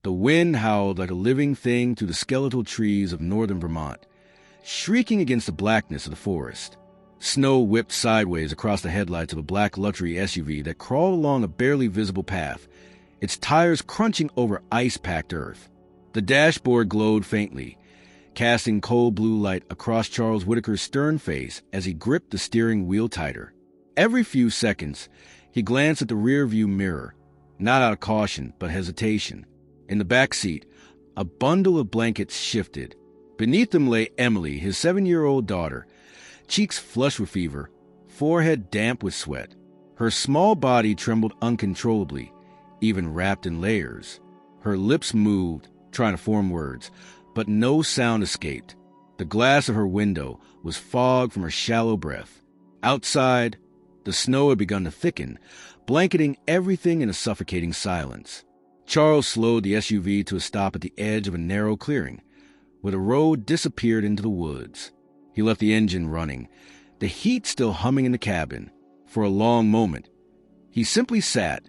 The wind howled like a living thing through the skeletal trees of northern Vermont, shrieking against the blackness of the forest. Snow whipped sideways across the headlights of a black luxury SUV that crawled along a barely visible path, its tires crunching over ice-packed earth. The dashboard glowed faintly, casting cold blue light across Charles Whitaker's stern face as he gripped the steering wheel tighter. Every few seconds, he glanced at the rear-view mirror, not out of caution, but hesitation. In the back seat, a bundle of blankets shifted. Beneath them lay Emily, his 7-year-old daughter, cheeks flushed with fever, forehead damp with sweat. Her small body trembled uncontrollably, even wrapped in layers. Her lips moved, trying to form words, but no sound escaped. The glass of her window was fogged from her shallow breath. Outside, the snow had begun to thicken, blanketing everything in a suffocating silence. Charles slowed the SUV to a stop at the edge of a narrow clearing, where the road disappeared into the woods. He left the engine running, the heat still humming in the cabin. For a long moment, he simply sat,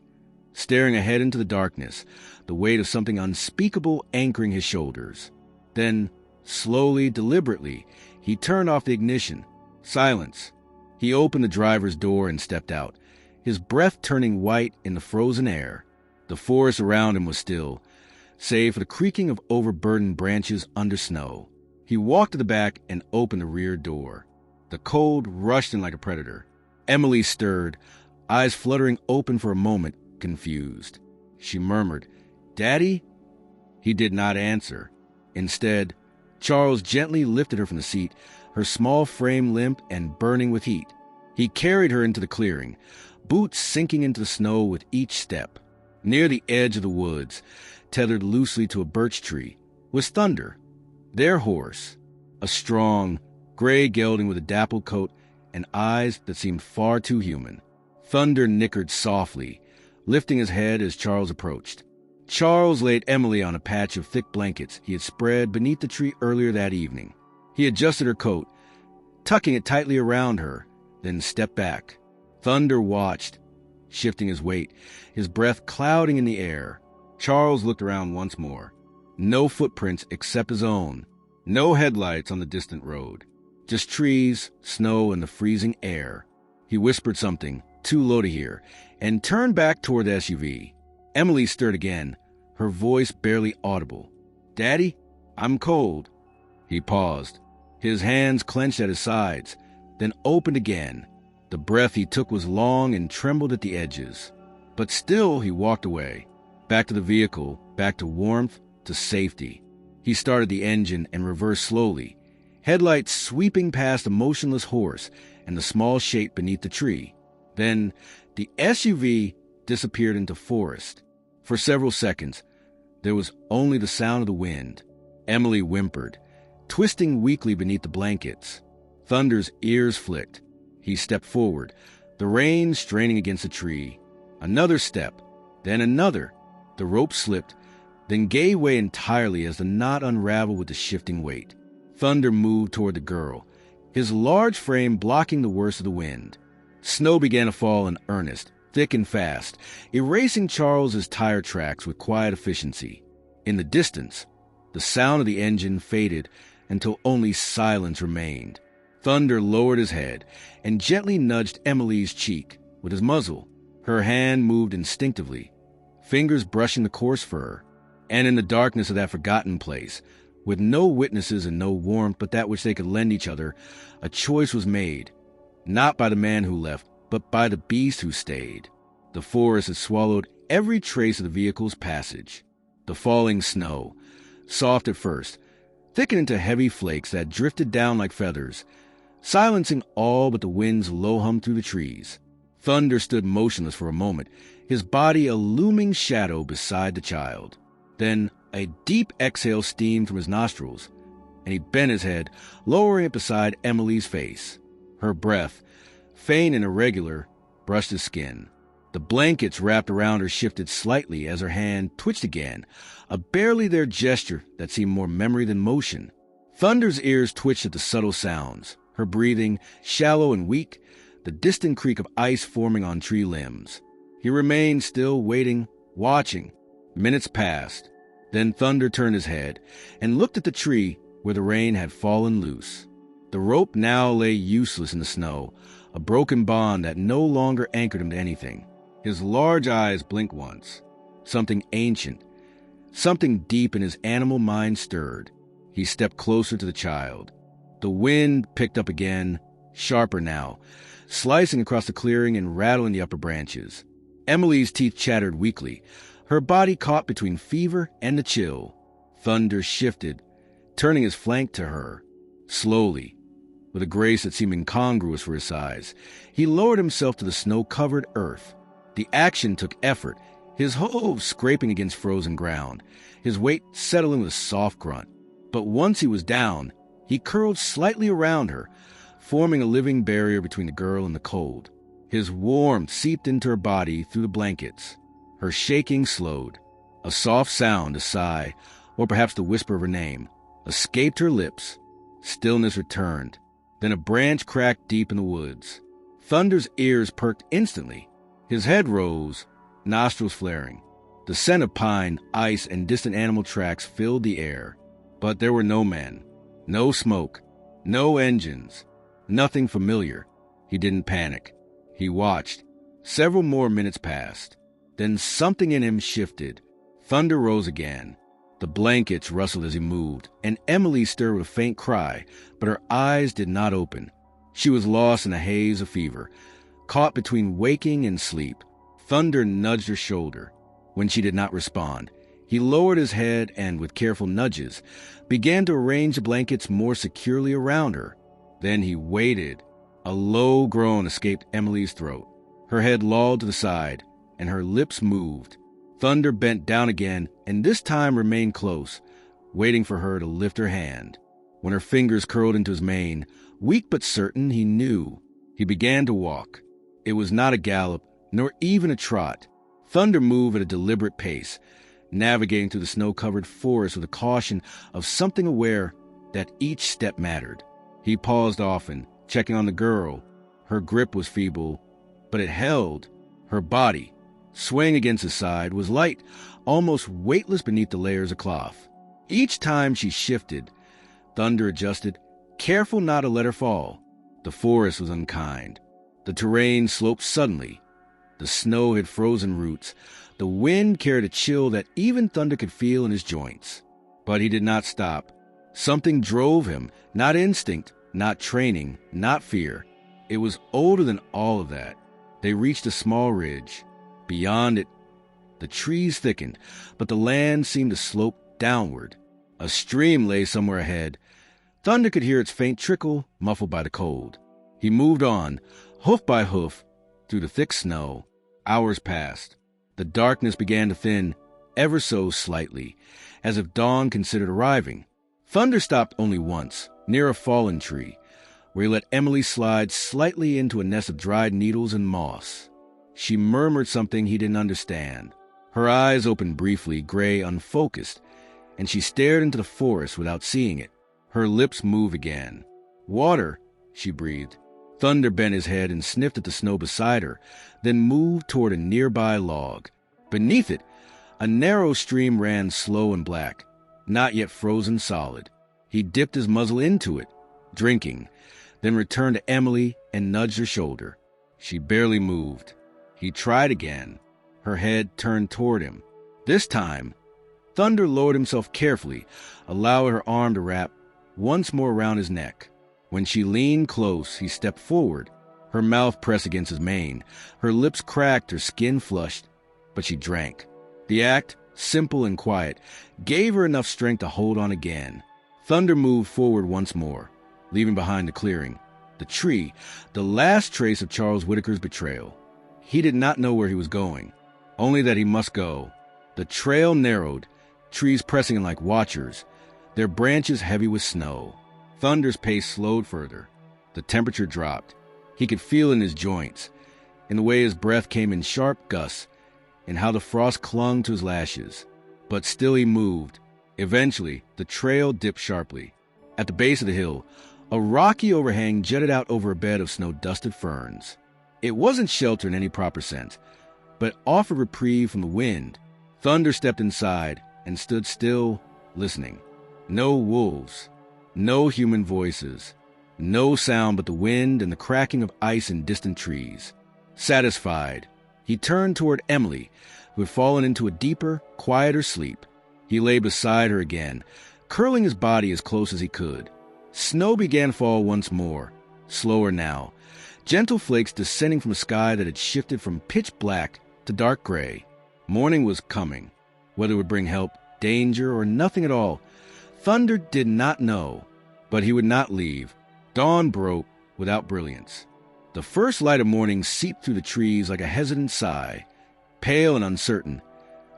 staring ahead into the darkness, the weight of something unspeakable anchoring his shoulders. Then, slowly, deliberately, he turned off the ignition. Silence. He opened the driver's door and stepped out, his breath turning white in the frozen air. The forest around him was still, save for the creaking of overburdened branches under snow. He walked to the back and opened the rear door. The cold rushed in like a predator. Emily stirred, eyes fluttering open for a moment, confused. She murmured, "Daddy?" He did not answer. Instead, Charles gently lifted her from the seat, her small frame limp and burning with heat. He carried her into the clearing, boots sinking into the snow with each step. Near the edge of the woods, tethered loosely to a birch tree, was Thunder, their horse, a strong, gray gelding with a dappled coat and eyes that seemed far too human. Thunder nickered softly, lifting his head as Charles approached. Charles laid Emily on a patch of thick blankets he had spread beneath the tree earlier that evening. He adjusted her coat, tucking it tightly around her, then stepped back. Thunder watched, shifting his weight, his breath clouding in the air. Charles looked around once more. No footprints except his own. No headlights on the distant road. Just trees, snow, and the freezing air. He whispered something, too low to hear, and turned back toward the SUV. Emily stirred again, her voice barely audible. "Daddy, I'm cold." He paused, his hands clenched at his sides, then opened again. The breath he took was long and trembled at the edges. But still he walked away, back to the vehicle, back to warmth, to safety. He started the engine and reversed slowly, headlights sweeping past the motionless horse and the small shape beneath the tree. Then the SUV disappeared into forest. For several seconds, there was only the sound of the wind. Emily whimpered, twisting weakly beneath the blankets. Thunder's ears flicked. He stepped forward, the reins straining against a tree. Another step, then another. The rope slipped, then gave way entirely as the knot unraveled with the shifting weight. Thunder moved toward the girl, his large frame blocking the worst of the wind. Snow began to fall in earnest, thick and fast, erasing Charles's tire tracks with quiet efficiency. In the distance, the sound of the engine faded until only silence remained. Thunder lowered his head and gently nudged Emily's cheek with his muzzle. Her hand moved instinctively, fingers brushing the coarse fur. And in the darkness of that forgotten place, with no witnesses and no warmth but that which they could lend each other, a choice was made, not by the man who left, but by the beast who stayed. The forest had swallowed every trace of the vehicle's passage. The falling snow, soft at first, thickened into heavy flakes that drifted down like feathers, silencing all but the wind's low hum through the trees. Thunder stood motionless for a moment, his body a looming shadow beside the child. Then a deep exhale steamed from his nostrils, and he bent his head, lowering it beside Emily's face. Her breath, faint and irregular, brushed his skin. The blankets wrapped around her shifted slightly as her hand twitched again, a barely there gesture that seemed more memory than motion. Thunder's ears twitched at the subtle sounds, her breathing, shallow and weak, the distant creak of ice forming on tree limbs. He remained still, waiting, watching. Minutes passed. Then Thunder turned his head and looked at the tree where the rain had fallen loose. The rope now lay useless in the snow, a broken bond that no longer anchored him to anything. His large eyes blinked once. Something ancient, something deep in his animal mind stirred. He stepped closer to the child. The wind picked up again, sharper now, slicing across the clearing and rattling the upper branches. Emily's teeth chattered weakly, her body caught between fever and the chill. Thunder shifted, turning his flank to her. Slowly, with a grace that seemed incongruous for his size, he lowered himself to the snow-covered earth. The action took effort, his hooves scraping against frozen ground, his weight settling with a soft grunt. But once he was down, he curled slightly around her, forming a living barrier between the girl and the cold. His warmth seeped into her body through the blankets. Her shaking slowed. A soft sound, a sigh, or perhaps the whisper of her name, escaped her lips. Stillness returned. Then a branch cracked deep in the woods. Thunder's ears perked instantly. His head rose, nostrils flaring. The scent of pine, ice, and distant animal tracks filled the air. But there were no men, no smoke, no engines, nothing familiar. He didn't panic. He watched. Several more minutes passed. Then something in him shifted. Thunder rose again. The blankets rustled as he moved, and Emily stirred with a faint cry, but her eyes did not open. She was lost in a haze of fever, caught between waking and sleep. Thunder nudged her shoulder. When she did not respond, he lowered his head and, with careful nudges, began to arrange the blankets more securely around her. Then he waited. A low groan escaped Emily's throat. Her head lolled to the side, and her lips moved. Thunder bent down again, and this time remained close, waiting for her to lift her hand. When her fingers curled into his mane, weak but certain, he knew. He began to walk. It was not a gallop, nor even a trot. Thunder moved at a deliberate pace, navigating through the snow-covered forest with the caution of something aware that each step mattered. He paused often, checking on the girl. Her grip was feeble, but it held. Her body, swaying against his side, was light, almost weightless beneath the layers of cloth. Each time she shifted, Thunder adjusted, careful not to let her fall. The forest was unkind. The terrain sloped suddenly. The snow had frozen roots. The wind carried a chill that even Thunder could feel in his joints. But he did not stop. Something drove him, not instinct, not training, not fear. It was older than all of that. They reached a small ridge. Beyond it, the trees thickened, but the land seemed to slope downward. A stream lay somewhere ahead. Thunder could hear its faint trickle, muffled by the cold. He moved on, hoof by hoof, through the thick snow. Hours passed. The darkness began to thin, ever so slightly, as if dawn considered arriving. Thunder stopped only once, near a fallen tree, where he let Emily slide slightly into a nest of dried needles and moss. She murmured something he didn't understand. Her eyes opened briefly, gray, unfocused, and she stared into the forest without seeing it. Her lips moved again. "Water," she breathed. Thunder bent his head and sniffed at the snow beside her, then moved toward a nearby log. Beneath it, a narrow stream ran slow and black, not yet frozen solid. He dipped his muzzle into it, drinking, then returned to Emily and nudged her shoulder. She barely moved. He tried again. Her head turned toward him. This time, Thunder lowered himself carefully, allowing her arm to wrap once more around his neck. When she leaned close, he stepped forward. Her mouth pressed against his mane. Her lips cracked, her skin flushed, but she drank. The act, simple and quiet, gave her enough strength to hold on again. Thunder moved forward once more, leaving behind the clearing, the tree, the last trace of Charles Whitaker's betrayal. He did not know where he was going, only that he must go. The trail narrowed, trees pressing in like watchers, their branches heavy with snow. Thunder's pace slowed further. The temperature dropped. He could feel in his joints, in the way his breath came in sharp gusts, and how the frost clung to his lashes. But still he moved. Eventually, the trail dipped sharply. At the base of the hill, a rocky overhang jutted out over a bed of snow-dusted ferns. It wasn't shelter in any proper sense, but offered reprieve from the wind. Thunder stepped inside and stood still, listening. No wolves, no human voices, no sound but the wind and the cracking of ice in distant trees. Satisfied, he turned toward Emily, who had fallen into a deeper, quieter sleep. He lay beside her again, curling his body as close as he could. Snow began to fall once more, slower now, gentle flakes descending from a sky that had shifted from pitch black to dark gray. Morning was coming. Whether it would bring help, danger, or nothing at all, Thunder did not know, but he would not leave. Dawn broke without brilliance. The first light of morning seeped through the trees like a hesitant sigh, pale and uncertain,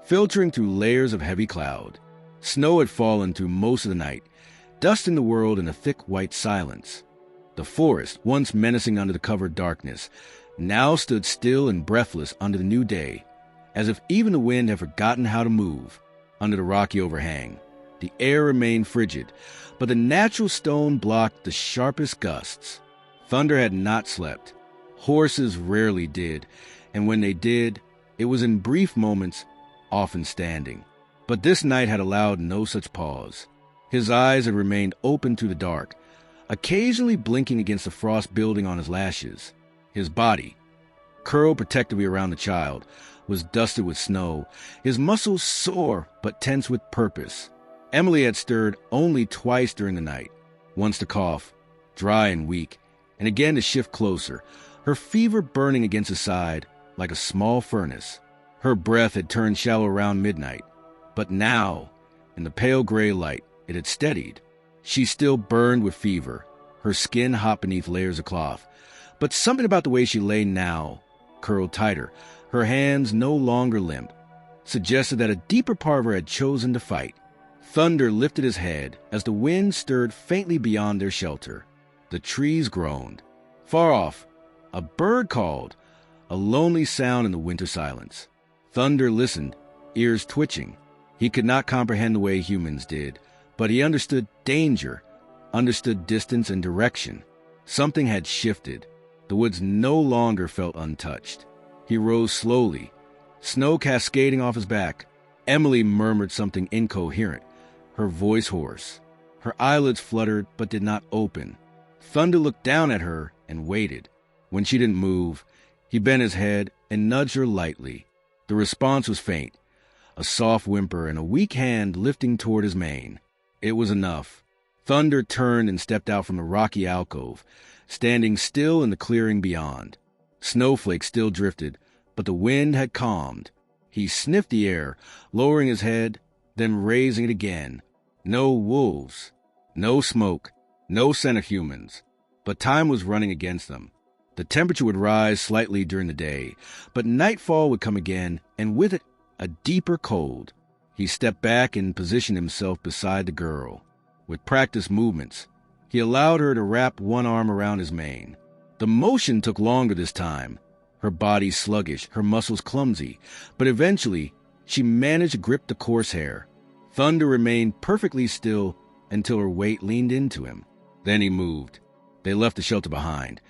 filtering through layers of heavy cloud. Snow had fallen through most of the night, dusting the world in a thick white silence. The forest, once menacing under the covered darkness, now stood still and breathless under the new day, as if even the wind had forgotten how to move. Under the rocky overhang, the air remained frigid, but the natural stone blocked the sharpest gusts. Thunder had not slept. Horses rarely did, and when they did, it was in brief moments, often standing. But this night had allowed no such pause. His eyes had remained open through the dark, occasionally blinking against the frost building on his lashes. His body, curled protectively around the child, was dusted with snow, his muscles sore but tense with purpose. Emily had stirred only twice during the night, once to cough, dry and weak, and again to shift closer, her fever burning against his side like a small furnace. Her breath had turned shallow around midnight, but now, in the pale gray light, it had steadied. She still burned with fever, her skin hot beneath layers of cloth, but something about the way she lay now, curled tighter, her hands no longer limp, suggested that a deeper part of her had chosen to fight. Thunder lifted his head as the wind stirred faintly beyond their shelter. The trees groaned. Far off, a bird called, a lonely sound in the winter silence. Thunder listened, ears twitching. He could not comprehend the way humans did, but he understood danger, understood distance and direction. Something had shifted. The woods no longer felt untouched. He rose slowly, snow cascading off his back. Emily murmured something incoherent, her voice hoarse. Her eyelids fluttered but did not open. Thunder looked down at her and waited. When she didn't move, he bent his head and nudged her lightly. The response was faint, a soft whimper and a weak hand lifting toward his mane. It was enough. Thunder turned and stepped out from the rocky alcove, standing still in the clearing beyond. Snowflakes still drifted, but the wind had calmed. He sniffed the air, lowering his head, then raising it again. No wolves, no smoke, no scent of humans, but time was running against them. The temperature would rise slightly during the day, but nightfall would come again, and with it, a deeper cold. He stepped back and positioned himself beside the girl. With practiced movements, he allowed her to wrap one arm around his mane. The motion took longer this time, her body sluggish, her muscles clumsy, but eventually she managed to grip the coarse hair. Thunder remained perfectly still until her weight leaned into him. Then he moved. They left the shelter behind,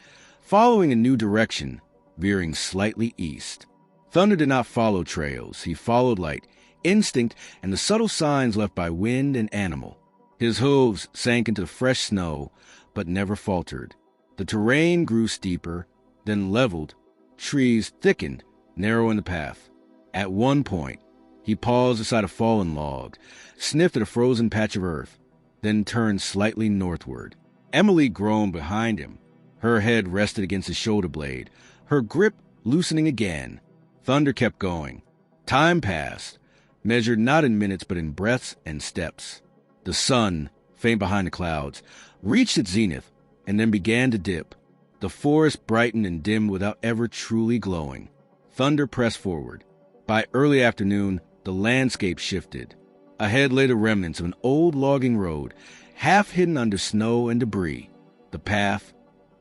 following a new direction, veering slightly east. Thunder did not follow trails. He followed light, instinct, and the subtle signs left by wind and animal. His hooves sank into the fresh snow, but never faltered. The terrain grew steeper, then leveled. Trees thickened, narrowing the path. At one point, he paused beside a fallen log, sniffed at a frozen patch of earth, then turned slightly northward. Emily groaned behind him. Her head rested against his shoulder blade, her grip loosening again. Thunder kept going. Time passed, measured not in minutes but in breaths and steps. The sun, faint behind the clouds, reached its zenith and then began to dip. The forest brightened and dimmed without ever truly glowing. Thunder pressed forward. By early afternoon, the landscape shifted. Ahead lay the remnants of an old logging road, half hidden under snow and debris. The path,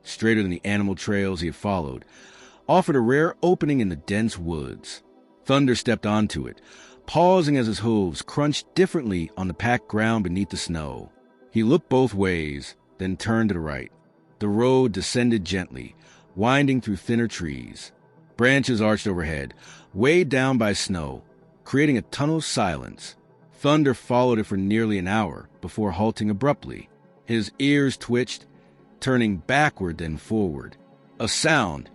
straighter than the animal trails he had followed, offered a rare opening in the dense woods. Thunder stepped onto it, pausing as his hooves crunched differently on the packed ground beneath the snow. He looked both ways, then turned to the right. The road descended gently, winding through thinner trees. Branches arched overhead, weighed down by snow, creating a tunnel of silence. Thunder followed it for nearly an hour before halting abruptly. His ears twitched, turning backward then forward. A sound,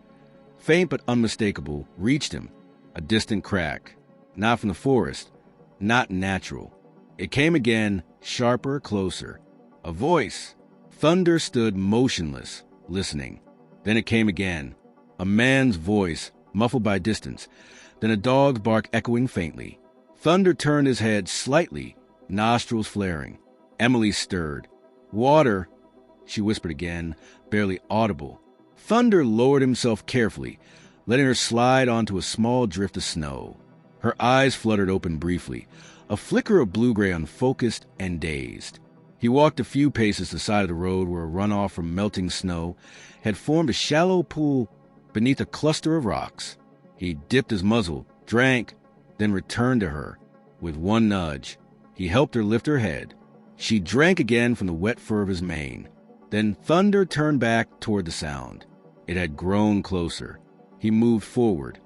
faint but unmistakable, reached him, a distant crack. Not from the forest, not natural. It came again, sharper, closer. A voice. Thunder stood motionless, listening. Then it came again. A man's voice, muffled by distance. Then a dog's bark echoing faintly. Thunder turned his head slightly, nostrils flaring. Emily stirred. "Water," she whispered again, barely audible. Thunder lowered himself carefully, letting her slide onto a small drift of snow. Her eyes fluttered open briefly, a flicker of blue-gray unfocused and dazed. He walked a few paces to the side of the road where a runoff from melting snow had formed a shallow pool beneath a cluster of rocks. He dipped his muzzle, drank, then returned to her. With one nudge, he helped her lift her head. She drank again from the wet fur of his mane. Then Thunder turned back toward the sound. It had grown closer. He moved forward,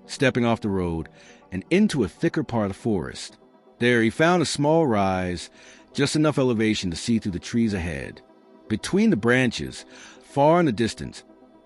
stepping off the road and into a thicker part of the forest. There he found a small rise, just enough elevation to see through the trees ahead. Between the branches, far in the distance,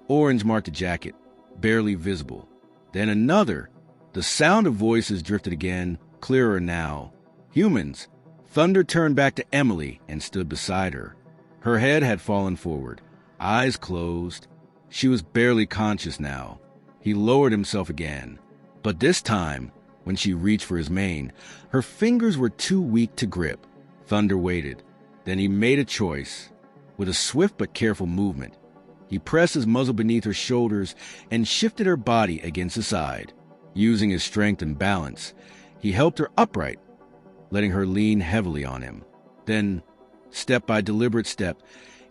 orange marked a jacket, barely visible. Then another. The sound of voices drifted again, clearer now. Humans. Thunder turned back to Emily and stood beside her. Her head had fallen forward, eyes closed. She was barely conscious now. He lowered himself again. But this time, when she reached for his mane, her fingers were too weak to grip. Thunder waited. Then he made a choice. With a swift but careful movement, he pressed his muzzle beneath her shoulders and shifted her body against the side. Using his strength and balance, he helped her upright, letting her lean heavily on him. Then, step by deliberate step,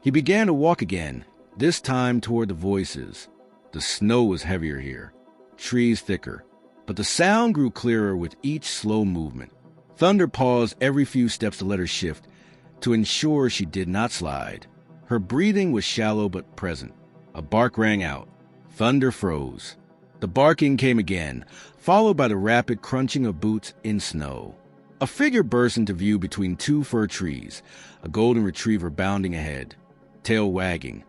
he began to walk again, this time toward the voices. The snow was heavier here, trees thicker, but the sound grew clearer with each slow movement. Thunder paused every few steps to let her shift, to ensure she did not slide. Her breathing was shallow but present. A bark rang out. Thunder froze. The barking came again, followed by the rapid crunching of boots in snow. A figure burst into view between two fir trees, a golden retriever bounding ahead, tail wagging,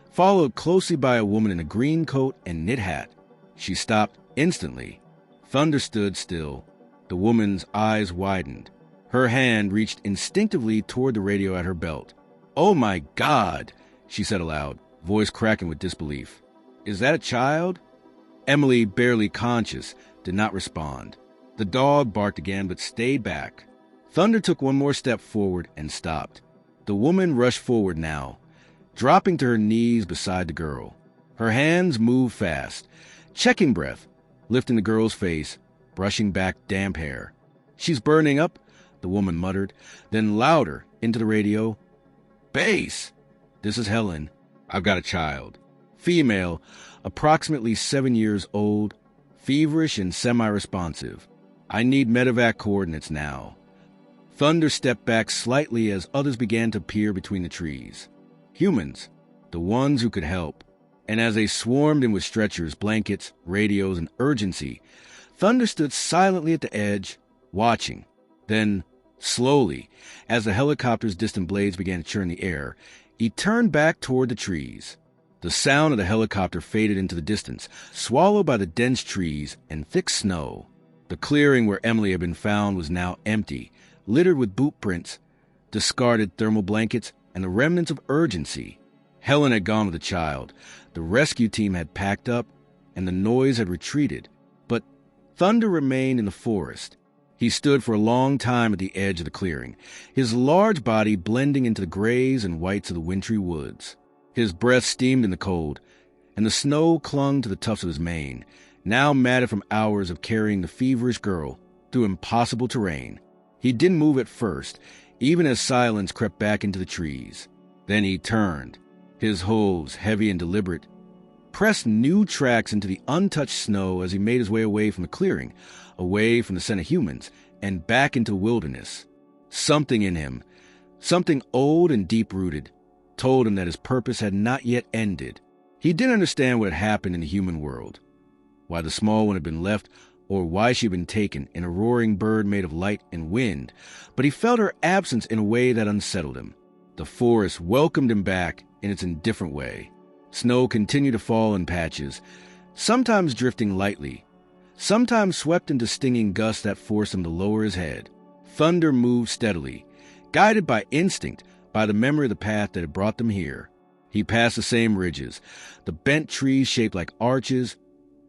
followed closely by a woman in a green coat and knit hat. She stopped instantly. Thunder stood still. The woman's eyes widened. Her hand reached instinctively toward the radio at her belt. "Oh my God," she said aloud, voice cracking with disbelief. "Is that a child?" Emily, barely conscious, did not respond. The dog barked again but stayed back. Thunder took one more step forward and stopped. The woman rushed forward now, dropping to her knees beside the girl. Her hands moved fast, checking breath, lifting the girl's face, brushing back damp hair. "She's burning up," the woman muttered, then louder into the radio. "Base! This is Helen. I've got a child. Female, approximately 7 years old, feverish and semi-responsive. I need medevac coordinates now." Thunder stepped back slightly as others began to peer between the trees. Humans, the ones who could help. And as they swarmed in with stretchers, blankets, radios, and urgency, Thunder stood silently at the edge, watching. Then, slowly, as the helicopter's distant blades began to churn the air, he turned back toward the trees. The sound of the helicopter faded into the distance, swallowed by the dense trees and thick snow. The clearing where Emily had been found was now empty, littered with boot prints, discarded thermal blankets, and the remnants of urgency. Helen had gone with the child. The rescue team had packed up, and the noise had retreated. But Thunder remained in the forest. He stood for a long time at the edge of the clearing, his large body blending into the grays and whites of the wintry woods. His breath steamed in the cold, and the snow clung to the tufts of his mane, now matted from hours of carrying the feverish girl through impossible terrain. He didn't move at first, even as silence crept back into the trees. Then he turned, his hooves, heavy and deliberate, pressed new tracks into the untouched snow as he made his way away from the clearing, away from the scent of humans, and back into the wilderness. Something in him, something old and deep-rooted, told him that his purpose had not yet ended. He didn't understand what had happened in the human world, why the small one had been left, or why she'd been taken in a roaring bird made of light and wind, but he felt her absence in a way that unsettled him. The forest welcomed him back in its indifferent way. Snow continued to fall in patches, sometimes drifting lightly, sometimes swept into stinging gusts that forced him to lower his head. Thunder moved steadily, guided by instinct, by the memory of the path that had brought them here. He passed the same ridges, the bent trees shaped like arches,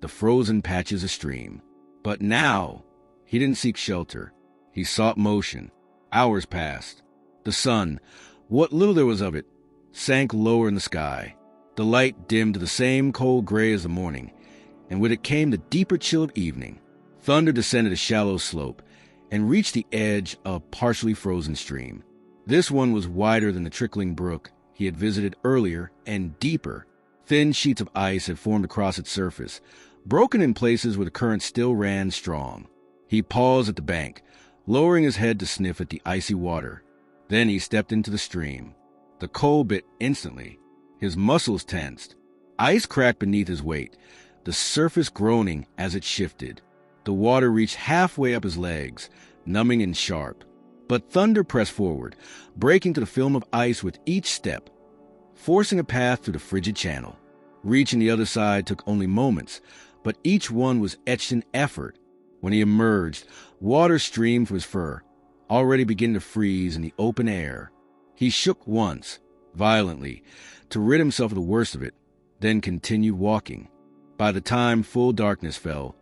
the frozen patches of stream. But now, he didn't seek shelter. He sought motion. Hours passed. The sun, what little there was of it, sank lower in the sky. The light dimmed to the same cold gray as the morning, and with it came the deeper chill of evening. Thunder descended a shallow slope and reached the edge of a partially frozen stream. This one was wider than the trickling brook he had visited earlier and deeper. Thin sheets of ice had formed across its surface, broken in places where the current still ran strong. He paused at the bank, lowering his head to sniff at the icy water. Then he stepped into the stream. The cold bit instantly. His muscles tensed. Ice cracked beneath his weight, the surface groaning as it shifted. The water reached halfway up his legs, numbing and sharp. But thunder pressed forward, breaking to the film of ice with each step, forcing a path through the frigid channel. Reaching the other side took only moments, but each one was etched in effort. When he emerged, water streamed from his fur, already beginning to freeze in the open air. He shook once, violently, to rid himself of the worst of it, then continued walking. By the time full darkness fell,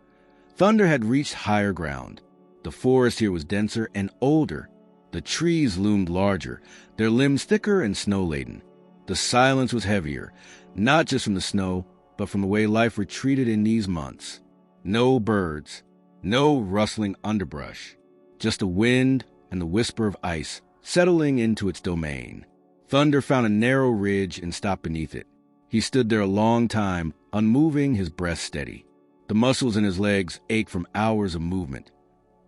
Thunder had reached higher ground. The forest here was denser and older. The trees loomed larger, their limbs thicker and snow-laden. The silence was heavier, not just from the snow, but from the way life retreated in these months. No birds, no rustling underbrush, just the wind and the whisper of ice settling into its domain. Thunder found a narrow ridge and stopped beneath it. He stood there a long time, unmoving, his breath steady. The muscles in his legs ached from hours of movement.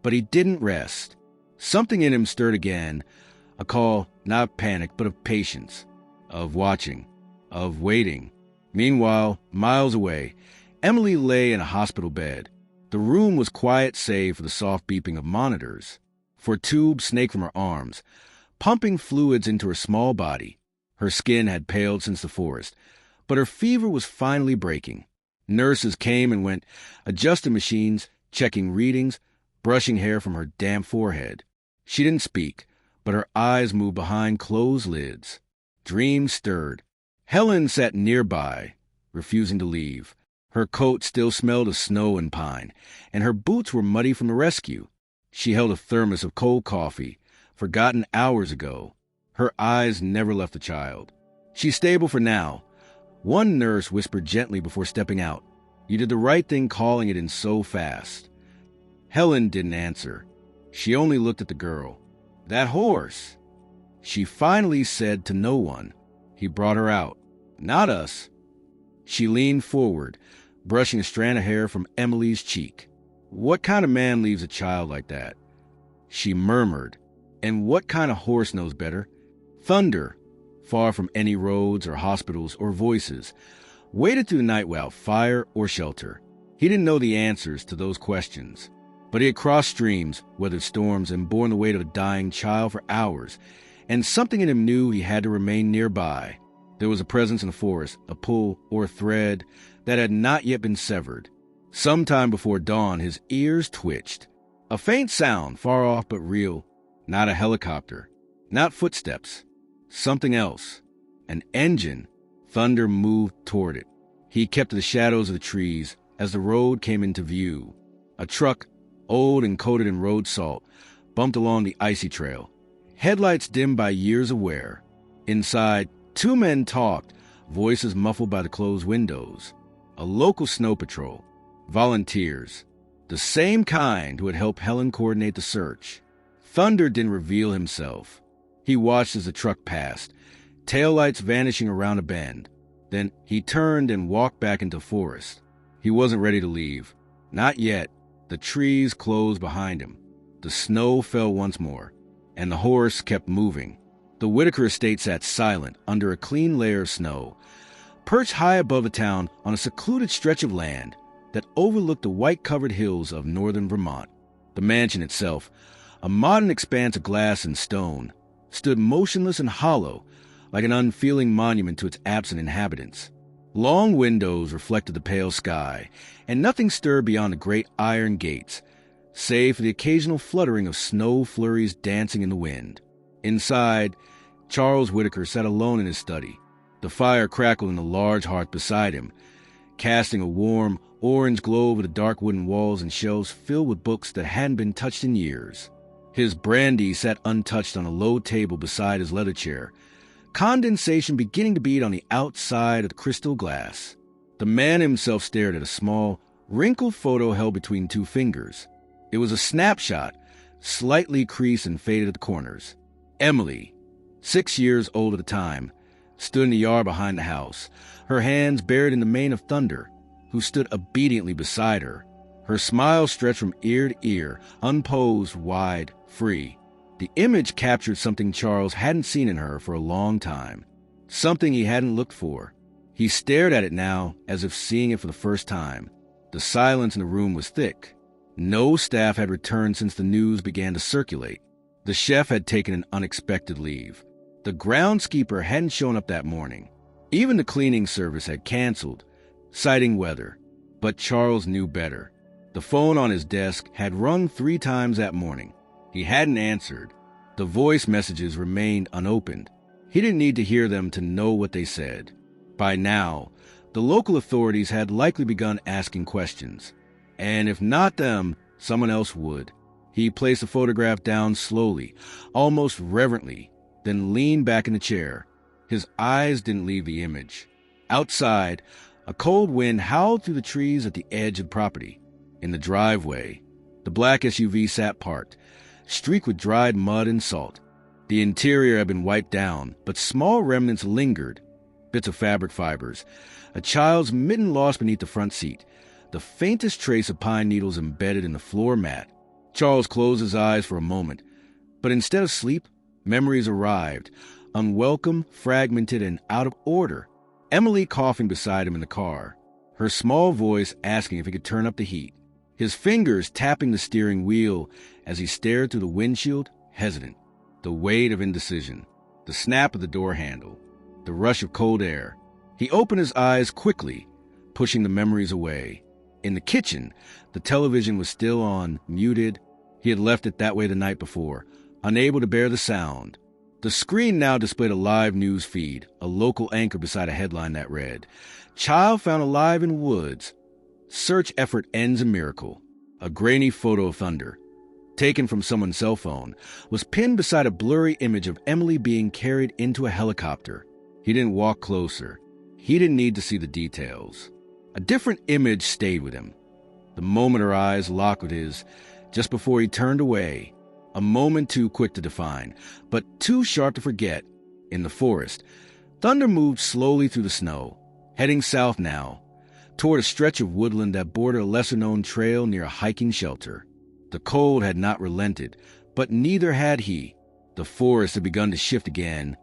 But he didn't rest. Something in him stirred again, a call not of panic but of patience, of watching, of waiting. Meanwhile, miles away, Emily lay in a hospital bed. The room was quiet save for the soft beeping of monitors, for tubes snaked from her arms, pumping fluids into her small body. Her skin had paled since the forest, but her fever was finally breaking. Nurses came and went, adjusting machines, checking readings, brushing hair from her damp forehead. She didn't speak, but her eyes moved behind closed lids. Dreams stirred. Helen sat nearby, refusing to leave. Her coat still smelled of snow and pine, and her boots were muddy from the rescue. She held a thermos of cold coffee, forgotten hours ago. Her eyes never left the child. She's stable for now. One nurse whispered gently before stepping out, "You did the right thing calling it in so fast." Helen didn't answer. She only looked at the girl. "That horse," she finally said to no one. "He brought her out. Not us." She leaned forward, brushing a strand of hair from Emily's cheek. "What kind of man leaves a child like that?" She murmured. "And what kind of horse knows better?" Thunder, far from any roads or hospitals or voices, waited through the night without fire or shelter. He didn't know the answers to those questions, but he had crossed streams, weathered storms, and borne the weight of a dying child for hours, and something in him knew he had to remain nearby. There was a presence in the forest, a pull or a thread that had not yet been severed. Sometime before dawn, his ears twitched. A faint sound, far off but real. Not a helicopter. Not footsteps. Something else. An engine. Thunder moved toward it. He kept to the shadows of the trees as the road came into view. A truck, old and coated in road salt, bumped along the icy trail. Headlights dimmed by years of wear. Inside, two men talked, voices muffled by the closed windows. A local snow patrol. Volunteers. The same kind who had helped Helen coordinate the search. Thunder didn't reveal himself. He watched as the truck passed, taillights vanishing around a bend. Then he turned and walked back into the forest. He wasn't ready to leave. Not yet. The trees closed behind him. The snow fell once more, and the horse kept moving. The Whitaker estate sat silent under a clean layer of snow, perched high above the town on a secluded stretch of land. that overlooked the white-covered hills of northern Vermont. The mansion itself, a modern expanse of glass and stone, stood motionless and hollow, like an unfeeling monument to its absent inhabitants. Long windows reflected the pale sky, and nothing stirred beyond the great iron gates, save for the occasional fluttering of snow flurries dancing in the wind. Inside, Charles Whitaker sat alone in his study. The fire crackled in the large hearth beside him, casting a warm, orange glow over the dark wooden walls and shelves filled with books that hadn't been touched in years. His brandy sat untouched on a low table beside his leather chair, condensation beginning to bead on the outside of the crystal glass. The man himself stared at a small, wrinkled photo held between two fingers. It was a snapshot, slightly creased and faded at the corners. Emily, 6 years old at the time, stood in the yard behind the house, her hands buried in the mane of Thunder, who stood obediently beside her. Her smile stretched from ear to ear, unposed, wide, free. The image captured something Charles hadn't seen in her for a long time, something he hadn't looked for. He stared at it now as if seeing it for the first time. The silence in the room was thick. No staff had returned since the news began to circulate. The chef had taken an unexpected leave. The groundskeeper hadn't shown up that morning. Even the cleaning service had canceled, citing weather. But Charles knew better. The phone on his desk had rung 3 times that morning. He hadn't answered. The voice messages remained unopened. He didn't need to hear them to know what they said. By now, the local authorities had likely begun asking questions. And if not them, someone else would. He placed the photograph down slowly, almost reverently, then leaned back in the chair. His eyes didn't leave the image. Outside, a cold wind howled through the trees at the edge of the property. In the driveway, the black SUV sat parked, streaked with dried mud and salt. The interior had been wiped down, but small remnants lingered, bits of fabric fibers, a child's mitten lost beneath the front seat, the faintest trace of pine needles embedded in the floor mat. Charles closed his eyes for a moment, but instead of sleep, memories arrived, unwelcome, fragmented, and out of order. Emily coughing beside him in the car, her small voice asking if he could turn up the heat. His fingers tapping the steering wheel as he stared through the windshield, hesitant. The weight of indecision, the snap of the door handle, the rush of cold air. He opened his eyes quickly, pushing the memories away. In the kitchen, the television was still on, muted. He had left it that way the night before, unable to bear the sound. The screen now displayed a live news feed, a local anchor beside a headline that read, "Child found alive in woods. Search effort ends a miracle." A grainy photo of Thunder, taken from someone's cell phone, was pinned beside a blurry image of Emily being carried into a helicopter. He didn't walk closer. He didn't need to see the details. A different image stayed with him. The moment her eyes locked with his, just before he turned away, a moment too quick to define, but too sharp to forget. In the forest, Thunder moved slowly through the snow, heading south now, toward a stretch of woodland that bordered a lesser-known trail near a hiking shelter. The cold had not relented, but neither had he. The forest had begun to shift again,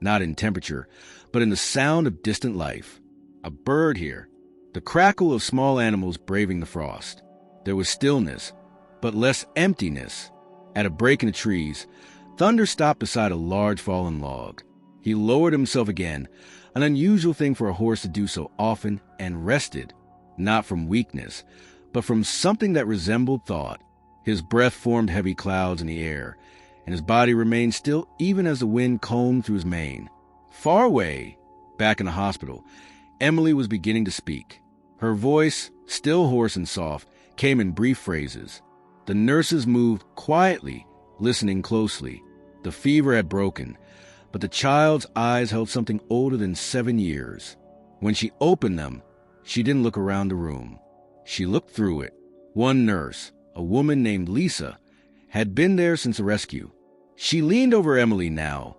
not in temperature, but in the sound of distant life. A bird here, the crackle of small animals braving the frost. There was stillness, but less emptiness. At a break in the trees, Thunder stopped beside a large fallen log. He lowered himself again, an unusual thing for a horse to do so often, and rested, not from weakness, but from something that resembled thought. His breath formed heavy clouds in the air, and his body remained still even as the wind combed through his mane. Far away, back in the hospital, Emily was beginning to speak. Her voice, still hoarse and soft, came in brief phrases. The nurses moved quietly, listening closely. The fever had broken, but the child's eyes held something older than 7 years. When she opened them, she didn't look around the room. She looked through it. One nurse, a woman named Lisa, had been there since the rescue. She leaned over Emily now,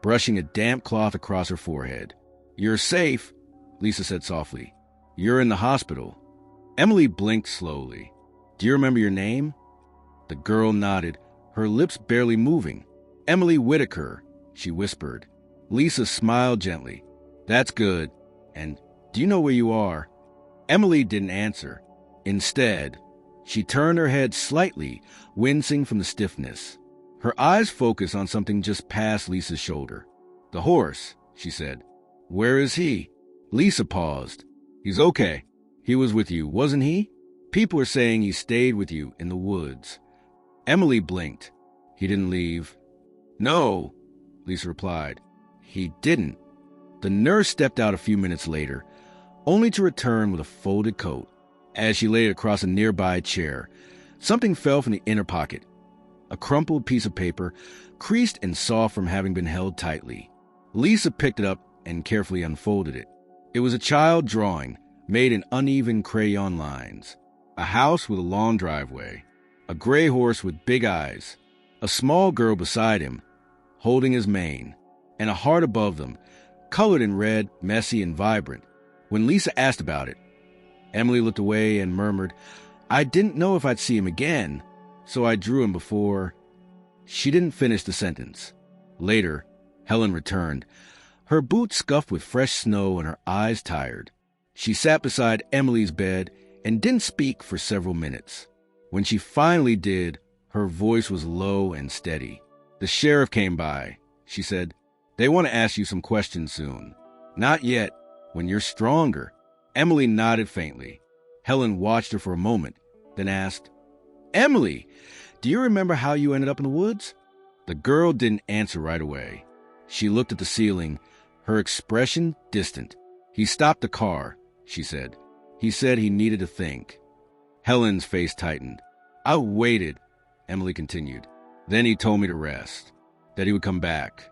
brushing a damp cloth across her forehead. "You're safe," Lisa said softly. "You're in the hospital." Emily blinked slowly. "Do you remember your name?" The girl nodded, her lips barely moving. "Emily Whitaker," she whispered. Lisa smiled gently. "That's good. And do you know where you are?" Emily didn't answer. Instead, she turned her head slightly, wincing from the stiffness. Her eyes focused on something just past Lisa's shoulder. "The horse," she said. "Where is he?" Lisa paused. "He's okay. He was with you, wasn't he? People are saying he stayed with you in the woods." Emily blinked. "He didn't leave." "No," Lisa replied. "He didn't." The nurse stepped out a few minutes later, only to return with a folded coat. As she laid it across a nearby chair, something fell from the inner pocket. A crumpled piece of paper, creased and soft from having been held tightly. Lisa picked it up and carefully unfolded it. It was a child drawing, made in uneven crayon lines. A house with a long driveway. A gray horse with big eyes. A small girl beside him, holding his mane. And a heart above them, colored in red, messy, and vibrant. When Lisa asked about it, Emily looked away and murmured, "I didn't know if I'd see him again, so I drew him before." She didn't finish the sentence. Later, Helen returned, her boots scuffed with fresh snow and her eyes tired. She sat beside Emily's bed and didn't speak for several minutes. When she finally did, her voice was low and steady. "The sheriff came by," she said. "They want to ask you some questions soon." "Not yet. When you're stronger." Emily nodded faintly. Helen watched her for a moment, then asked, "Emily, do you remember how you ended up in the woods?" The girl didn't answer right away. She looked at the ceiling, her expression distant. "He stopped the car," she said. "He said he needed to think." Helen's face tightened. "I waited," Emily continued. "Then he told me to rest, that he would come back."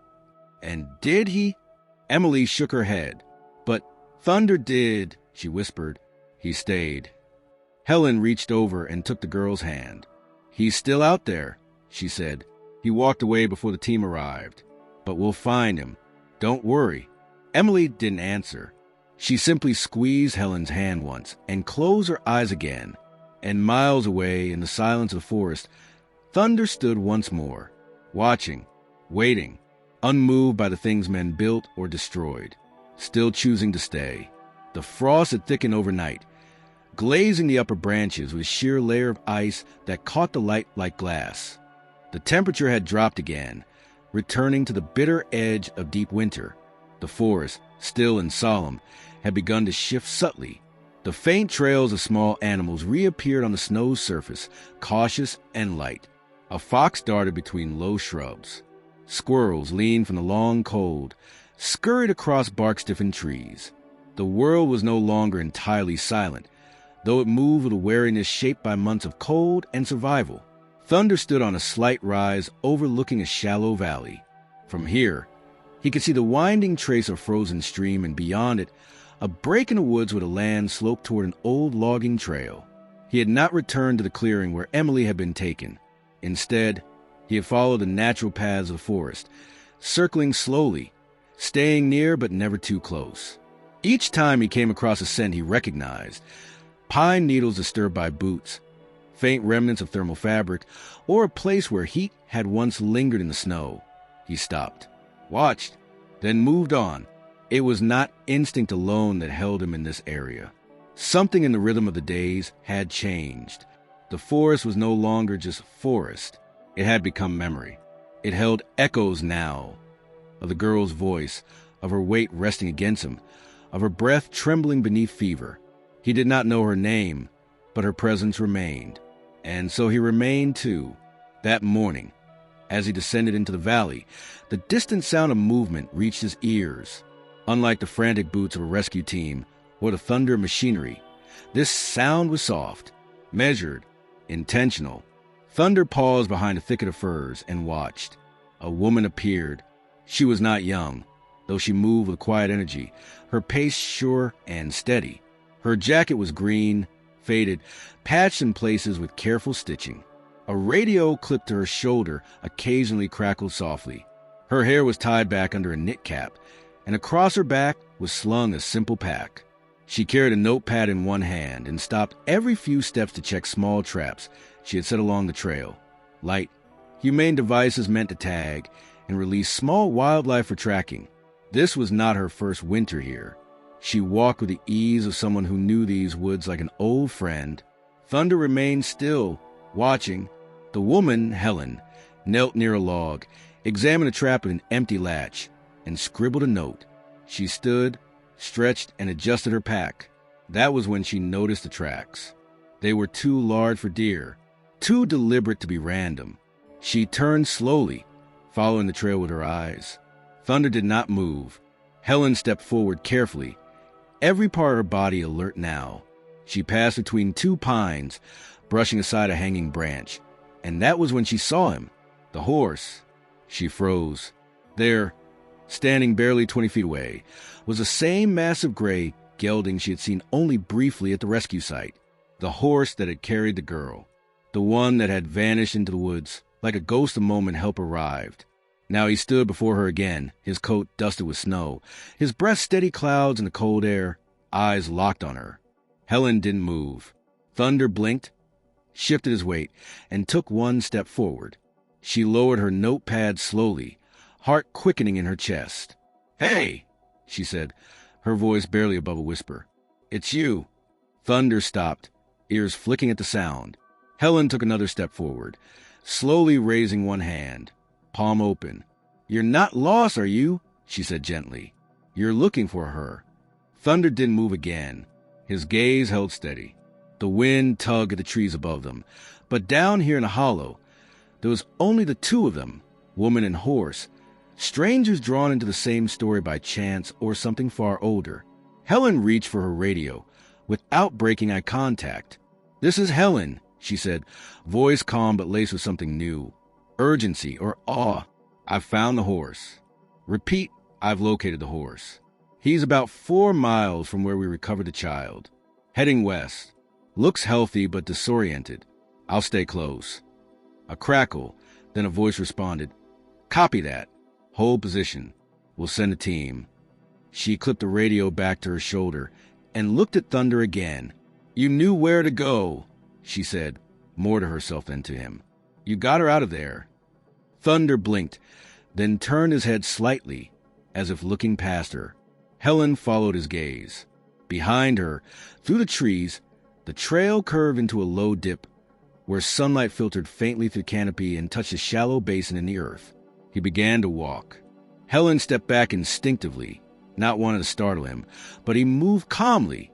"And did he?" Emily shook her head. "But Thunder did," she whispered. "He stayed." Helen reached over and took the girl's hand. "He's still out there," she said. "He walked away before the team arrived. But we'll find him. Don't worry." Emily didn't answer. She simply squeezed Helen's hand once and closed her eyes again. And miles away in the silence of the forest, Thunder stood once more, watching, waiting, unmoved by the things men built or destroyed, still choosing to stay. The frost had thickened overnight, glazing the upper branches with a sheer layer of ice that caught the light like glass. The temperature had dropped again, returning to the bitter edge of deep winter. The forest, still and solemn, had begun to shift subtly. The faint trails of small animals reappeared on the snow's surface, cautious and light. A fox darted between low shrubs. Squirrels, lean from the long cold, scurried across bark-stiffened trees. The world was no longer entirely silent, though it moved with a wariness shaped by months of cold and survival. Thunder stood on a slight rise overlooking a shallow valley. From here, he could see the winding trace of frozen stream, and beyond it, a break in the woods where the land sloped toward an old logging trail. He had not returned to the clearing where Emily had been taken. Instead, he had followed the natural paths of the forest, circling slowly, staying near but never too close. Each time he came across a scent he recognized, pine needles disturbed by boots, faint remnants of thermal fabric, or a place where heat had once lingered in the snow, he stopped, watched, then moved on. It was not instinct alone that held him in this area. Something in the rhythm of the days had changed. The forest was no longer just forest. It had become memory. It held echoes now of the girl's voice, of her weight resting against him, of her breath trembling beneath fever. He did not know her name, but her presence remained. And so he remained too. That morning, as he descended into the valley, the distant sound of movement reached his ears. Unlike the frantic boots of a rescue team or the thunder of machinery, this sound was soft, measured, intentional. Thunder paused behind a thicket of firs and watched. A woman appeared. She was not young, though she moved with quiet energy, her pace sure and steady. Her jacket was green, faded, patched in places with careful stitching. A radio clipped to her shoulder occasionally crackled softly. Her hair was tied back under a knit cap, and across her back was slung a simple pack. She carried a notepad in one hand and stopped every few steps to check small traps she had set along the trail. Light, humane devices meant to tag and release small wildlife for tracking. This was not her first winter here. She walked with the ease of someone who knew these woods like an old friend. Thunder remained still, watching. The woman, Helen, knelt near a log, examined a trap with an empty latch, and scribbled a note. She stood, stretched, and adjusted her pack. That was when she noticed the tracks. They were too large for deer, too deliberate to be random. She turned slowly, following the trail with her eyes. Thunder did not move. Helen stepped forward carefully, every part of her body alert now. She passed between two pines, brushing aside a hanging branch, and that was when she saw him, the horse. She froze. There, standing barely 20 feet away, was the same massive gray gelding she had seen only briefly at the rescue site, the horse that had carried the girl, the one that had vanished into the woods like a ghost the moment help arrived. Now he stood before her again, his coat dusted with snow, his breath steady clouds in the cold air, eyes locked on her. Helen didn't move. Thunder blinked, shifted his weight, and took one step forward. She lowered her notepad slowly, heart quickening in her chest. "Hey," she said, her voice barely above a whisper. "It's you." Thunder stopped, ears flicking at the sound. Helen took another step forward, slowly raising one hand, palm open. "You're not lost, are you?" she said gently. "You're looking for her." Thunder didn't move again. His gaze held steady. The wind tugged at the trees above them, but down here in the hollow, there was only the two of them, woman and horse, strangers drawn into the same story by chance or something far older. Helen reached for her radio, without breaking eye contact. "This is Helen," she said, voice calm but laced with something new. Urgency or awe. "I've found the horse." "Repeat, I've located the horse." "He's about 4 miles from where we recovered the child. Heading west. Looks healthy but disoriented. I'll stay close." A crackle, then a voice responded. "Copy that. Hold position. We'll send a team." She clipped the radio back to her shoulder and looked at Thunder again. "You knew where to go," she said, more to herself than to him. "You got her out of there." Thunder blinked, then turned his head slightly, as if looking past her. Helen followed his gaze. Behind her, through the trees, the trail curved into a low dip, where sunlight filtered faintly through canopy and touched a shallow basin in the earth. He began to walk. Helen stepped back instinctively, not wanting to startle him, but he moved calmly,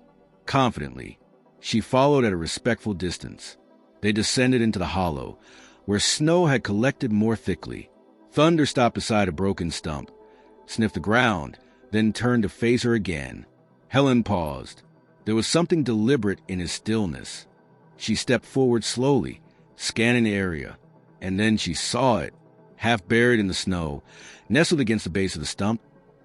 confidently. She followed at a respectful distance. They descended into the hollow, where snow had collected more thickly. Thunder stopped beside a broken stump, sniffed the ground, then turned to face her again. Helen paused. There was something deliberate in his stillness. She stepped forward slowly, scanning the area, and then she saw it. Half buried in the snow, nestled against the base of the stump,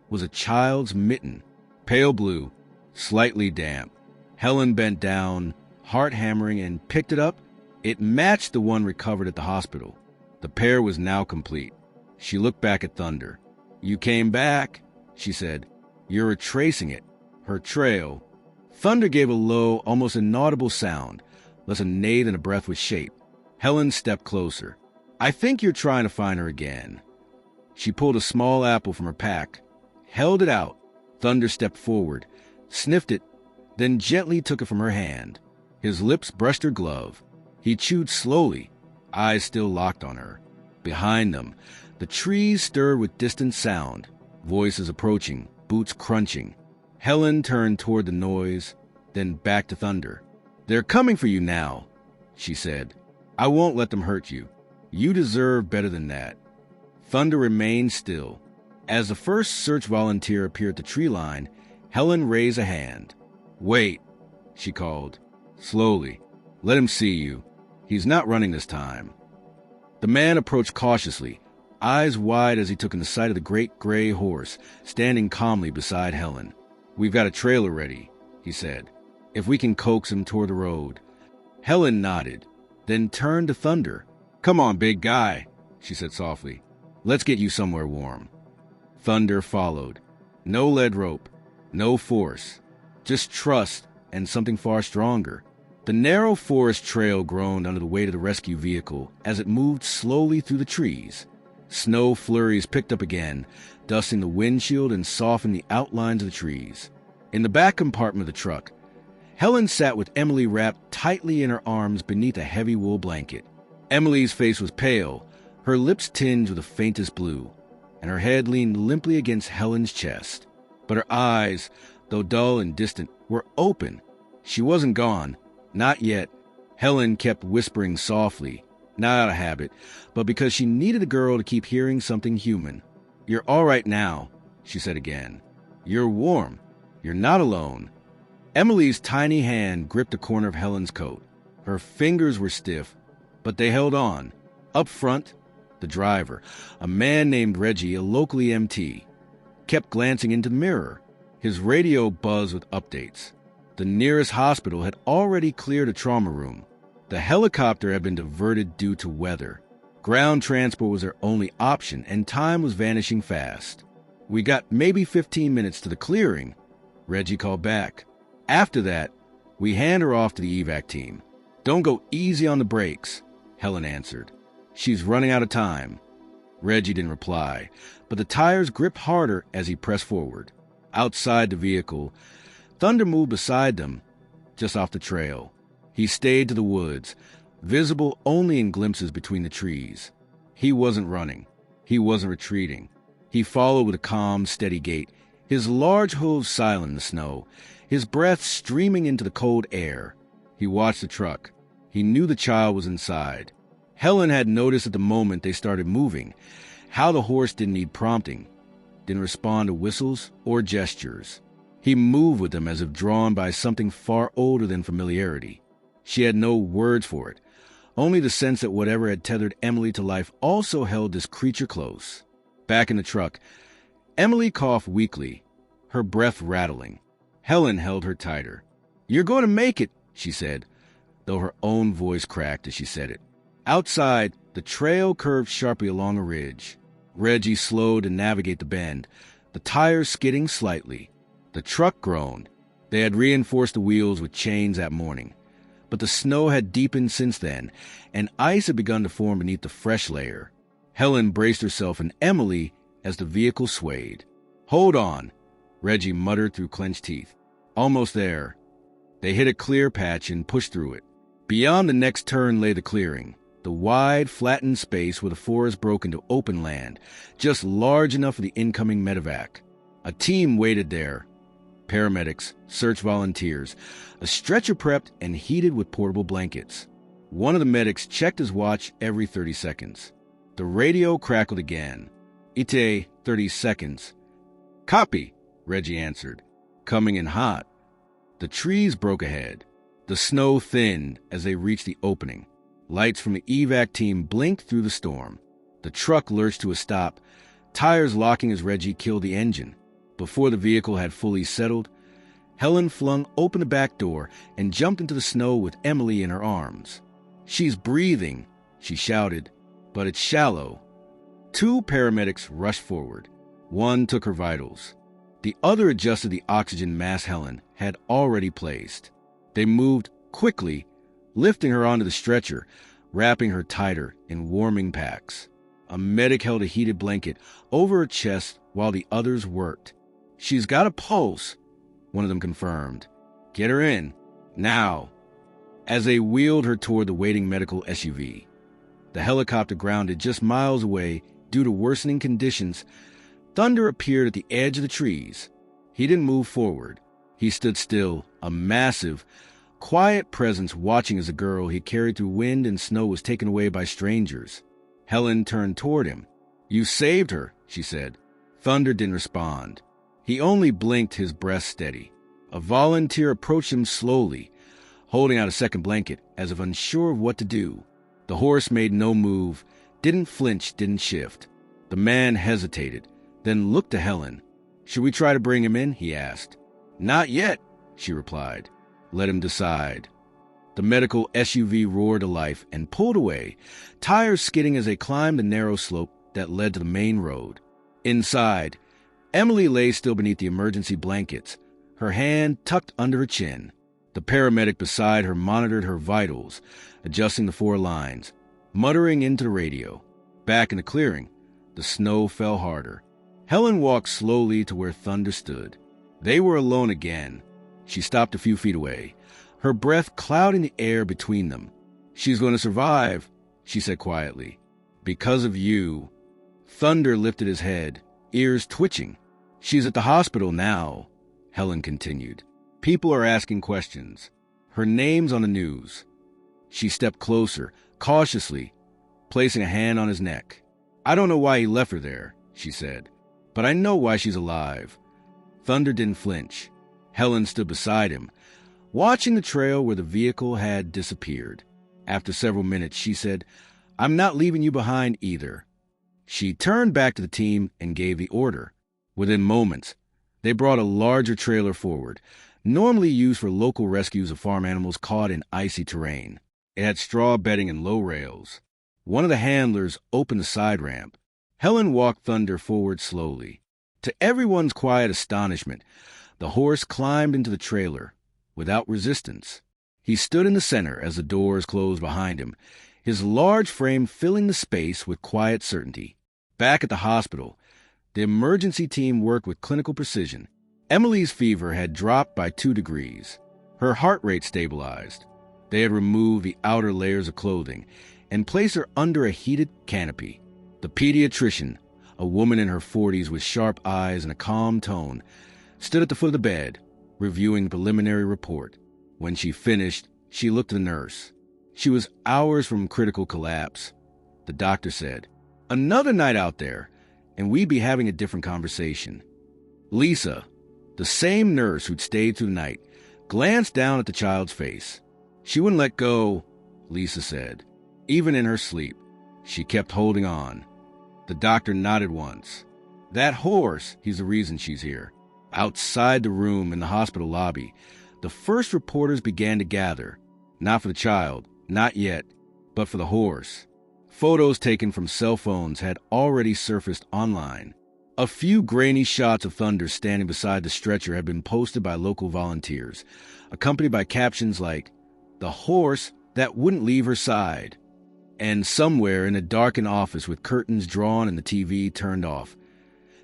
was a child's mitten, pale blue, slightly damp. Helen bent down, heart hammering, and picked it up. It matched the one recovered at the hospital. The pair was now complete. She looked back at Thunder. "You came back," she said. "You're retracing it, her trail." Thunder gave a low, almost inaudible sound, less a neigh than a breath with shape. Helen stepped closer. "I think you're trying to find her again." She pulled a small apple from her pack, held it out. Thunder stepped forward, sniffed it, then gently took it from her hand. His lips brushed her glove. He chewed slowly, eyes still locked on her. Behind them, the trees stirred with distant sound, voices approaching, boots crunching. Helen turned toward the noise, then back to Thunder. "They're coming for you now," she said. "I won't let them hurt you. You deserve better than that." Thunder remained still. As the first search volunteer appeared at the tree line, Helen raised a hand. "Wait," she called. "Slowly. Let him see you. He's not running this time." The man approached cautiously, eyes wide as he took in the sight of the great gray horse standing calmly beside Helen. "We've got a trailer ready," he said. "If we can coax him toward the road." Helen nodded, then turned to Thunder. "Come on, big guy," she said softly. "Let's get you somewhere warm." Thunder followed. No lead rope, no force, just trust and something far stronger. The narrow forest trail groaned under the weight of the rescue vehicle as it moved slowly through the trees. Snow flurries picked up again, dusting the windshield and softening the outlines of the trees. In the back compartment of the truck, Helen sat with Emily wrapped tightly in her arms beneath a heavy wool blanket. Emily's face was pale, her lips tinged with the faintest blue, and her head leaned limply against Helen's chest. But her eyes, though dull and distant, were open. She wasn't gone. Not yet. Helen kept whispering softly, not out of habit, but because she needed the girl to keep hearing something human. "You're all right now," she said again. "You're warm. You're not alone." Emily's tiny hand gripped a corner of Helen's coat. Her fingers were stiff, but they held on. Up front, the driver, a man named Reggie, a local EMT, kept glancing into the mirror. His radio buzzed with updates. The nearest hospital had already cleared a trauma room. The helicopter had been diverted due to weather. Ground transport was their only option, and time was vanishing fast. "We got maybe 15 minutes to the clearing," Reggie called back. "After that, we hand her off to the evac team." "Don't go easy on the brakes," Helen answered. "She's running out of time." Reggie didn't reply, but the tires gripped harder as he pressed forward. Outside the vehicle, Thunder moved beside them, just off the trail. He stayed to the woods, visible only in glimpses between the trees. He wasn't running. He wasn't retreating. He followed with a calm, steady gait, his large hooves silent in the snow, his breath streaming into the cold air. He watched the truck. He knew the child was inside. Helen had noticed at the moment they started moving how the horse didn't need prompting, didn't respond to whistles or gestures. He moved with them as if drawn by something far older than familiarity. She had no words for it, only the sense that whatever had tethered Emily to life also held this creature close. Back in the truck, Emily coughed weakly, her breath rattling. Helen held her tighter. "You're going to make it," she said, though her own voice cracked as she said it. Outside, the trail curved sharply along a ridge. Reggie slowed to navigate the bend, the tires skidding slightly. The truck groaned. They had reinforced the wheels with chains that morning. But the snow had deepened since then, and ice had begun to form beneath the fresh layer. Helen braced herself and Emily as the vehicle swayed. "Hold on," Reggie muttered through clenched teeth. "Almost there." They hit a clear patch and pushed through it. Beyond the next turn lay the clearing, the wide, flattened space where the forest broke into open land, just large enough for the incoming medevac. A team waited there. Paramedics, search volunteers, a stretcher prepped and heated with portable blankets. One of the medics checked his watch every 30 seconds. The radio crackled again. "Ite, 30 seconds. "Copy," Reggie answered, coming in hot. The trees broke ahead. The snow thinned as they reached the opening. Lights from the evac team blinked through the storm. The truck lurched to a stop, tires locking as Reggie killed the engine. Before the vehicle had fully settled, Helen flung open the back door and jumped into the snow with Emily in her arms. "She's breathing," she shouted, "but it's shallow." Two paramedics rushed forward. One took her vitals. The other adjusted the oxygen mask Helen had already placed. They moved quickly, lifting her onto the stretcher, wrapping her tighter in warming packs. A medic held a heated blanket over her chest while the others worked. "She's got a pulse," one of them confirmed. "Get her in. Now." As they wheeled her toward the waiting medical SUV, the helicopter grounded just miles away due to worsening conditions. Thunder appeared at the edge of the trees. He didn't move forward. He stood still, a massive, quiet presence watching as a girl he carried through wind and snow was taken away by strangers. Helen turned toward him. "You saved her," she said. Thunder didn't respond. He only blinked, his breath steady. A volunteer approached him slowly, holding out a second blanket, as if unsure of what to do. The horse made no move, didn't flinch, didn't shift. The man hesitated, then looked to Helen. "Should we try to bring him in?" he asked. "Not yet," she replied. "Let him decide." The medical SUV roared to life and pulled away, tires skidding as they climbed the narrow slope that led to the main road. Inside, Emily lay still beneath the emergency blankets, her hand tucked under her chin. The paramedic beside her monitored her vitals, adjusting the 4 lines, muttering into the radio. Back in the clearing, the snow fell harder. Helen walked slowly to where Thunder stood. They were alone again. She stopped a few feet away, her breath clouding the air between them. "She's going to survive," she said quietly. "Because of you." Thunder lifted his head, ears twitching. "She's at the hospital now," Helen continued. "People are asking questions. Her name's on the news." She stepped closer, cautiously, placing a hand on his neck. "I don't know why he left her there," she said, "but I know why she's alive." Thunder didn't flinch. Helen stood beside him, watching the trail where the vehicle had disappeared. After several minutes, she said, "I'm not leaving you behind either." She turned back to the team and gave the order. Within moments, they brought a larger trailer forward, normally used for local rescues of farm animals caught in icy terrain. It had straw bedding and low rails. One of the handlers opened the side ramp. Helen walked Thunder forward slowly. To everyone's quiet astonishment, the horse climbed into the trailer without resistance. He stood in the center as the doors closed behind him, his large frame filling the space with quiet certainty. Back at the hospital, the emergency team worked with clinical precision. Emily's fever had dropped by 2 degrees. Her heart rate stabilized. They had removed the outer layers of clothing and placed her under a heated canopy. The pediatrician, a woman in her 40s with sharp eyes and a calm tone, stood at the foot of the bed, reviewing the preliminary report. When she finished, she looked at the nurse. She was hours from critical collapse. The doctor said, "Another night out there, and we'd be having a different conversation." Lisa, the same nurse who'd stayed through the night, glanced down at the child's face. "She wouldn't let go," Lisa said. "Even in her sleep, she kept holding on." The doctor nodded once. "That horse, he's the reason she's here." Outside the room in the hospital lobby, the first reporters began to gather, not for the child, not yet, but for the horse. Photos taken from cell phones had already surfaced online. A few grainy shots of Thunder standing beside the stretcher had been posted by local volunteers, accompanied by captions like, "The horse that wouldn't leave her side." And somewhere in a darkened office with curtains drawn and the TV turned off,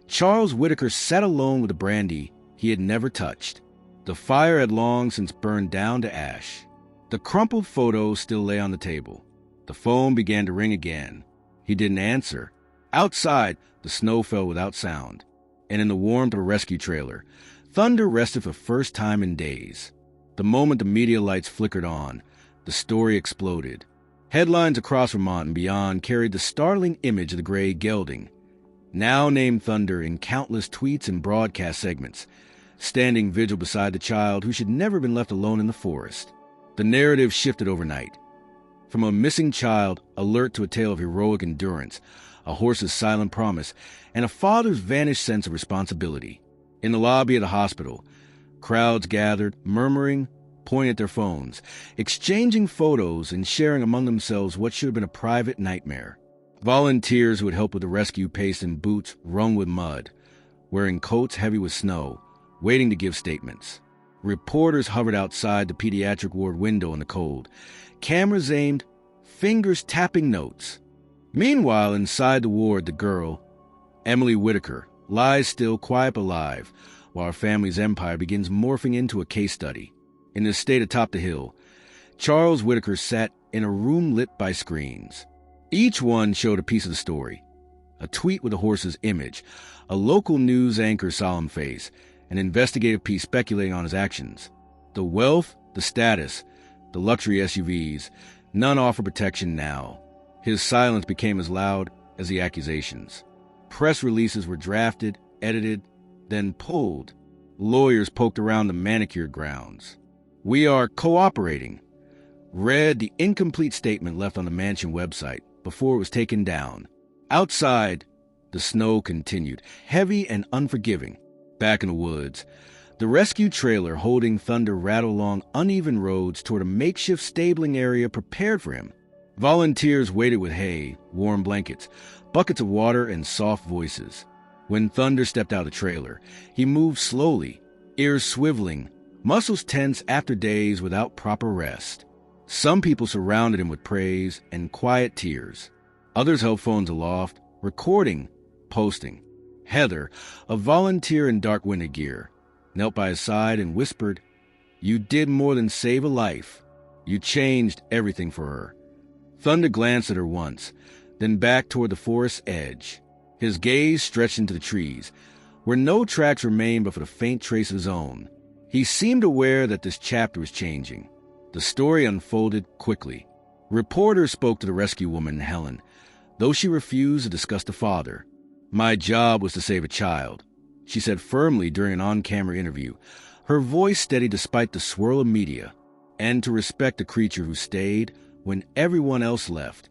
Charles Whitaker sat alone with a brandy he had never touched. The fire had long since burned down to ash. The crumpled photo still lay on the table. The phone began to ring again. He didn't answer. Outside, the snow fell without sound. And in the warmth of a rescue trailer, Thunder rested for the first time in days. The moment the media lights flickered on, the story exploded. Headlines across Vermont and beyond carried the startling image of the gray gelding, now named Thunder, in countless tweets and broadcast segments, standing vigil beside the child who should never have been left alone in the forest. The narrative shifted overnight. From a missing child alert to a tale of heroic endurance, a horse's silent promise, and a father's vanished sense of responsibility. In the lobby of the hospital, crowds gathered, murmuring, pointing at their phones, exchanging photos and sharing among themselves what should have been a private nightmare. Volunteers who had helped with the rescue paced in boots wrung with mud, wearing coats heavy with snow, waiting to give statements. Reporters hovered outside the pediatric ward window in the cold, cameras aimed, fingers tapping notes. Meanwhile, inside the ward, the girl, Emily Whitaker, lies still, quiet but alive, while her family's empire begins morphing into a case study. In the estate atop the hill, Charles Whitaker sat in a room lit by screens. Each one showed a piece of the story. A tweet with a horse's image, a local news anchor's solemn face, an investigative piece speculating on his actions. The wealth, the status, the luxury SUVs, none offer protection now. His silence became as loud as the accusations. Press releases were drafted, edited, then pulled. Lawyers poked around the manicured grounds. "We are cooperating," read the incomplete statement left on the mansion website before it was taken down. Outside, the snow continued, heavy and unforgiving. Back in the woods, the rescue trailer holding Thunder rattled along uneven roads toward a makeshift stabling area prepared for him. Volunteers waited with hay, warm blankets, buckets of water, and soft voices. When Thunder stepped out of the trailer, he moved slowly, ears swiveling, muscles tense after days without proper rest. Some people surrounded him with praise and quiet tears. Others held phones aloft, recording, posting. Heather, a volunteer in dark winter gear, knelt by his side and whispered, You did more than save a life. You changed everything for her." Thunder glanced at her once, then back toward the forest's edge. His gaze stretched into the trees, where no tracks remained but for the faint trace of his own. He seemed aware that this chapter was changing. The story unfolded quickly. Reporters spoke to the rescue woman, Helen, though she refused to discuss the father. "My job was to save a child," she said firmly during an on-camera interview, her voice steady despite the swirl of media, "and to respect the creature who stayed when everyone else left."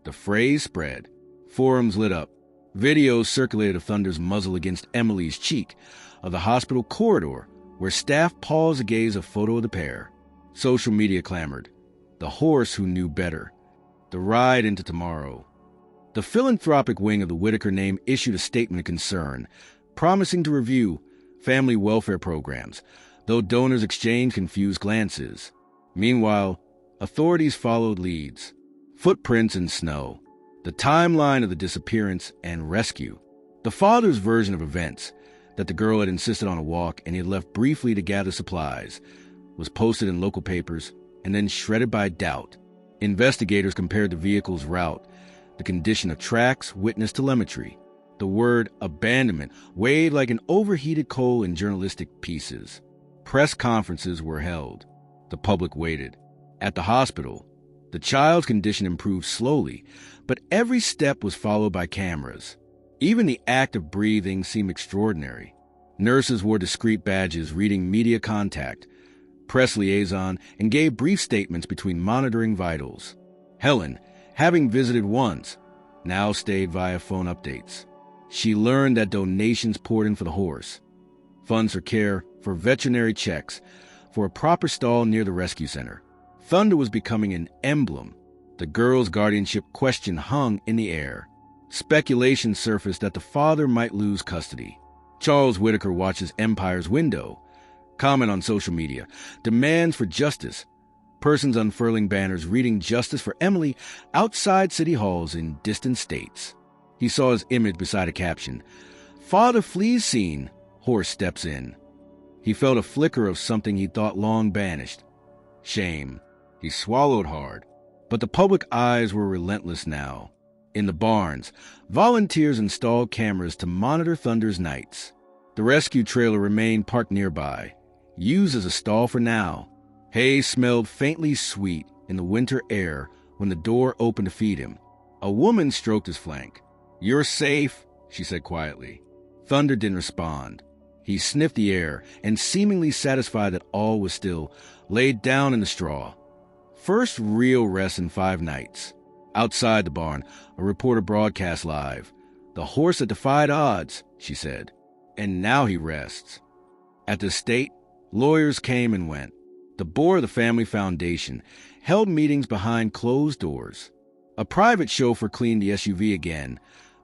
The phrase spread. Forums lit up. Videos circulated of Thunder's muzzle against Emily's cheek, of the hospital corridor, where staff paused to gaze a photo of the pair. Social media clamored. The horse who knew better. The ride into tomorrow. The philanthropic wing of the Whitaker name issued a statement of concern, promising to review family welfare programs, though donors exchanged confused glances. Meanwhile, authorities followed leads. Footprints in snow. The timeline of the disappearance and rescue. The father's version of events, that the girl had insisted on a walk and he had left briefly to gather supplies, was posted in local papers and then shredded by doubt. Investigators compared the vehicle's route, the condition of tracks, witness telemetry. The word abandonment weighed like an overheated coal in journalistic pieces. Press conferences were held. The public waited. At the hospital, the child's condition improved slowly, but every step was followed by cameras. Even the act of breathing seemed extraordinary. Nurses wore discreet badges reading media contact, press liaison, and gave brief statements between monitoring vitals. Helen, having visited once, now stayed via phone updates. She learned that donations poured in for the horse, funds for care, for veterinary checks, for a proper stall near the rescue center. Thunder was becoming an emblem. The girl's guardianship question hung in the air. Speculation surfaced that the father might lose custody. Charles Whitaker watches Empire's window. Comment on social media. Demands for justice. Persons unfurling banners reading justice for Emily outside city halls in distant states. He saw his image beside a caption. "Father flees scene. Horse steps in." He felt a flicker of something he thought long banished. Shame. He swallowed hard. But the public eyes were relentless now. In the barns, volunteers installed cameras to monitor Thunder's nights. The rescue trailer remained parked nearby, used as a stall for now. Hay smelled faintly sweet in the winter air when the door opened to feed him. A woman stroked his flank. "You're safe," she said quietly. Thunder didn't respond. He sniffed the air and, seemingly satisfied that all was still, laid down in the straw. First real rest in 5 nights. Outside the barn, a reporter broadcast live. "The horse that defied odds," she said. "And now he rests." At the estate, lawyers came and went. The board of the family foundation held meetings behind closed doors. A private chauffeur cleaned the SUV again,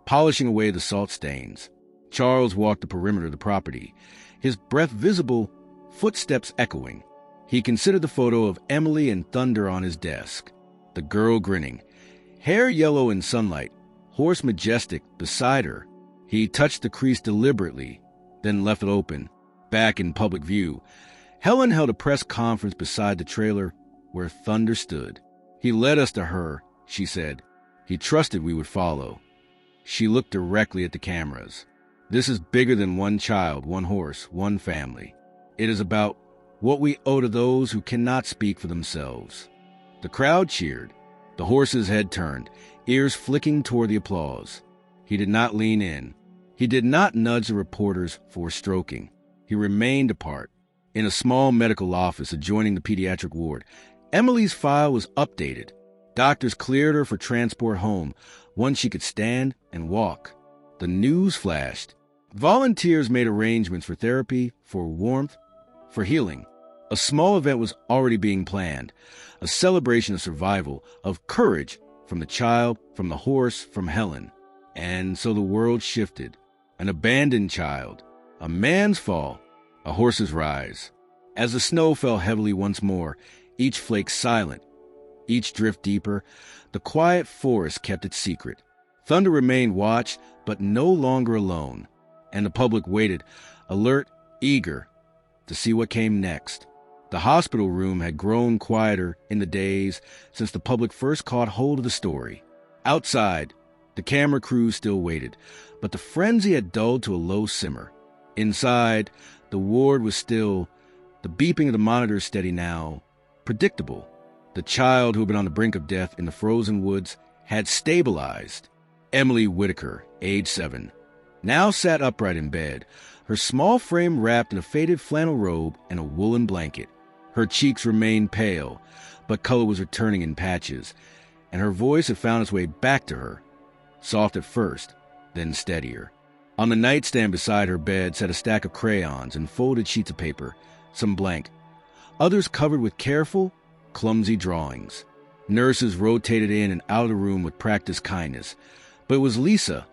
polishing away the salt stains. Charles walked the perimeter of the property, his breath visible, footsteps echoing. He considered the photo of Emily and Thunder on his desk. The girl grinning, hair yellow in sunlight, horse majestic beside her. He touched the crease deliberately, then left it open, back in public view. Helen held a press conference beside the trailer where Thunder stood. "He led us to her," she said. "He trusted we would follow." She looked directly at the cameras. "This is bigger than one child, one horse, one family. It is about what we owe to those who cannot speak for themselves." The crowd cheered. The horse's head turned, ears flicking toward the applause. He did not lean in. He did not nudge the reporters for stroking. He remained apart. In a small medical office adjoining the pediatric ward, Emily's file was updated. Doctors cleared her for transport home, once she could stand and walk. The news flashed. Volunteers made arrangements for therapy, for warmth, for healing. A small event was already being planned, a celebration of survival, of courage, from the child, from the horse, from Helen. And so the world shifted. An abandoned child, a man's fall, a horse's rise. As the snow fell heavily once more, each flake silent, each drift deeper, the quiet forest kept its secret. Thunder remained watched, but no longer alone, and the public waited, alert, eager, to see what came next. The hospital room had grown quieter in the days since the public first caught hold of the story. Outside, the camera crew still waited, but the frenzy had dulled to a low simmer. Inside, the ward was still, the beeping of the monitors steady now, predictable. The child who had been on the brink of death in the frozen woods had stabilized. Emily Whitaker, age 7, now sat upright in bed, her small frame wrapped in a faded flannel robe and a woolen blanket. Her cheeks remained pale, but color was returning in patches, and her voice had found its way back to her, soft at first, then steadier. On the nightstand beside her bed sat a stack of crayons and folded sheets of paper, some blank, others covered with careful, clumsy drawings. Nurses rotated in and out of the room with practiced kindness, but it was Lisa,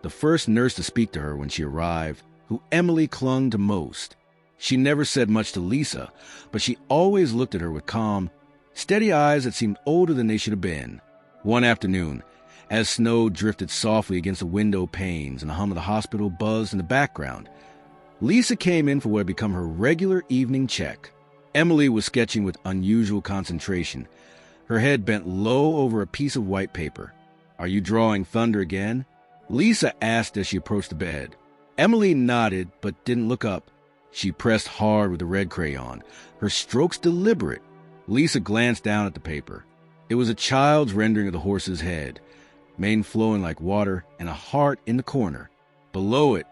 the first nurse to speak to her when she arrived, who Emily clung to most. She never said much to Lisa, but she always looked at her with calm, steady eyes that seemed older than they should have been. One afternoon, as snow drifted softly against the window panes and the hum of the hospital buzzed in the background, Lisa came in for what had become her regular evening check. Emily was sketching with unusual concentration, her head bent low over a piece of white paper. "Are you drawing thunder again?" Lisa asked as she approached the bed. Emily nodded but didn't look up. She pressed hard with the red crayon, her strokes deliberate. Lisa glanced down at the paper. It was a child's rendering of the horse's head, mane flowing like water, and a heart in the corner. Below it,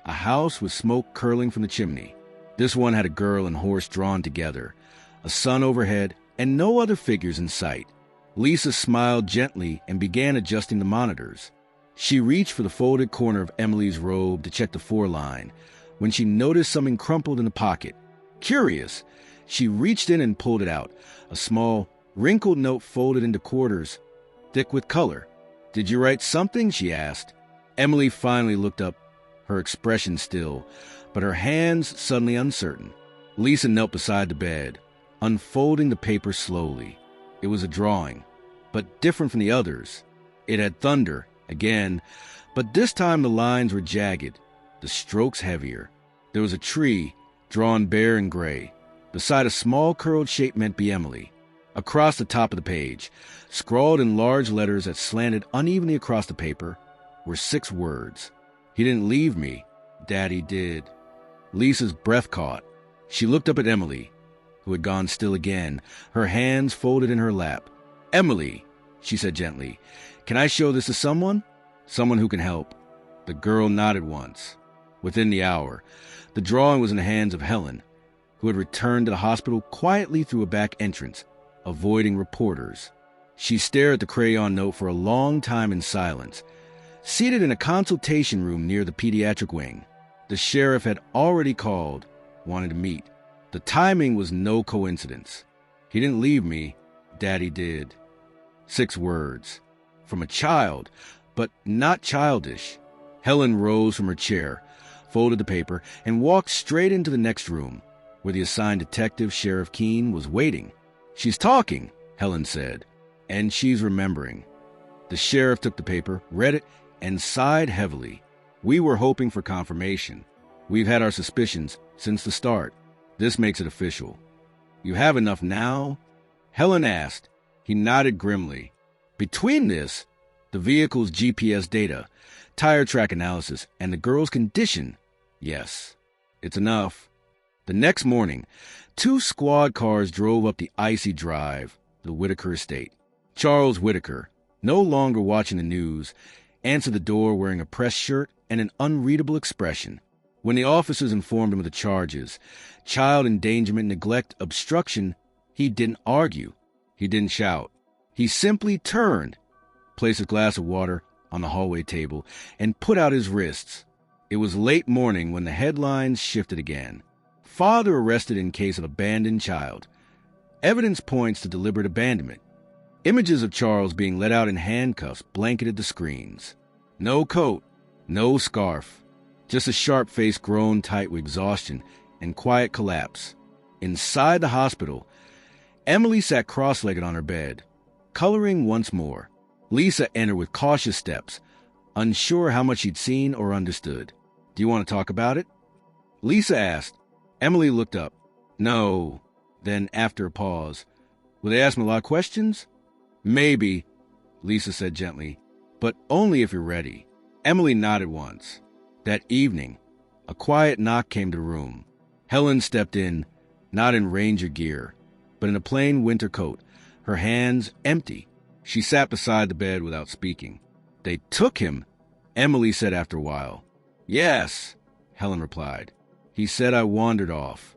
a house with smoke curling from the chimney. This one had a girl and horse drawn together, a sun overhead, and no other figures in sight. Lisa smiled gently and began adjusting the monitors. She reached for the folded corner of Emily's robe to check the foreline when she noticed something crumpled in the pocket. Curious, she reached in and pulled it out, a small, wrinkled note folded into quarters, thick with color. "Did you write something?" she asked. Emily finally looked up, her expression still, but her hands suddenly uncertain. Lisa knelt beside the bed, unfolding the paper slowly. It was a drawing, but different from the others. It had thunder, again, but this time the lines were jagged, the strokes heavier. There was a tree, drawn bare and gray, beside a small curled shape meant to be Emily. Across the top of the page, scrawled in large letters that slanted unevenly across the paper, were 6 words. "He didn't leave me. Daddy did." Lisa's breath caught. She looked up at Emily, who had gone still again, her hands folded in her lap. "Emily," she said gently, "can I show this to someone? Someone who can help?" The girl nodded once. Within the hour, the drawing was in the hands of Helen, who had returned to the hospital quietly through a back entrance, avoiding reporters. She stared at the crayon note for a long time in silence, seated in a consultation room near the pediatric wing. The sheriff had already called, wanted to meet. The timing was no coincidence. "He didn't leave me. Daddy did." 6 words. From a child, but not childish. Helen rose from her chair, folded the paper, and walked straight into the next room, where the assigned detective, Sheriff Keene, was waiting. "She's talking," Helen said, "and she's remembering." The sheriff took the paper, read it, and sighed heavily. "We were hoping for confirmation. We've had our suspicions since the start. This makes it official." "You have enough now?" Helen asked. He nodded grimly. "Between this, the vehicle's GPS data, tire track analysis, and the girl's condition, yes, it's enough." The next morning, 2 squad cars drove up the icy drive, the Whitaker estate. Charles Whitaker, no longer watching the news, answered the door wearing a press shirt and an unreadable expression. When the officers informed him of the charges, child endangerment, neglect, obstruction, he didn't argue. He didn't shout. He simply turned, placed a glass of water on the hallway table, and put out his wrists. It was late morning when the headlines shifted again. Father arrested in case of abandoned child. Evidence points to deliberate abandonment. Images of Charles being let out in handcuffs blanketed the screens. No coat, no scarf, just a sharp face grown tight with exhaustion and quiet collapse. Inside the hospital, Emily sat cross-legged on her bed, coloring once more. Lisa entered with cautious steps, unsure how much she'd seen or understood. "Do you want to talk about it?" Lisa asked. Emily looked up. No, Then, after a pause, "Will they ask me a lot of questions?" "Maybe," Lisa said gently, "but only if you're ready." Emily nodded once. That evening, a quiet knock came to the room. Helen stepped in, not in ranger gear, but in a plain winter coat, her hands empty. She sat beside the bed without speaking. "They took him," Emily said after a while. "Yes," Helen replied. "He said I wandered off."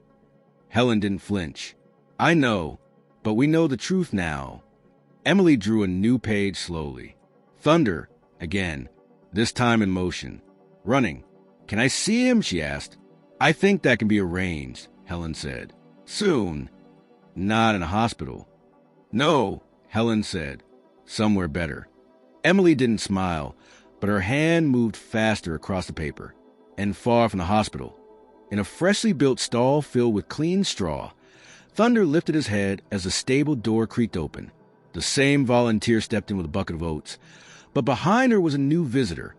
Helen didn't flinch. "I know, but we know the truth now." Emily drew a new page slowly. Thunder, again, this time in motion, running. "Can I see him?" she asked. "I think that can be arranged," Helen said. "Soon." "Not in a hospital." "No," Helen said. "Somewhere better." Emily didn't smile, but her hand moved faster across the paper. "And far from the hospital. In a freshly built stall filled with clean straw." Thunder lifted his head as the stable door creaked open. The same volunteer stepped in with a bucket of oats. But behind her was a new visitor,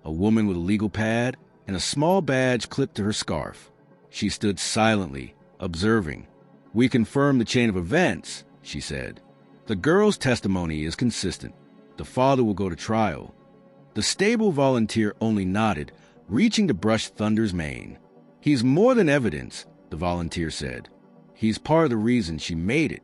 a woman with a legal pad and a small badge clipped to her scarf. She stood silently, observing. "We confirmed the chain of events," she said. "The girl's testimony is consistent. The father will go to trial." The stable volunteer only nodded, reaching to brush Thunder's mane. "He's more than evidence," the volunteer said. "He's part of the reason she made it."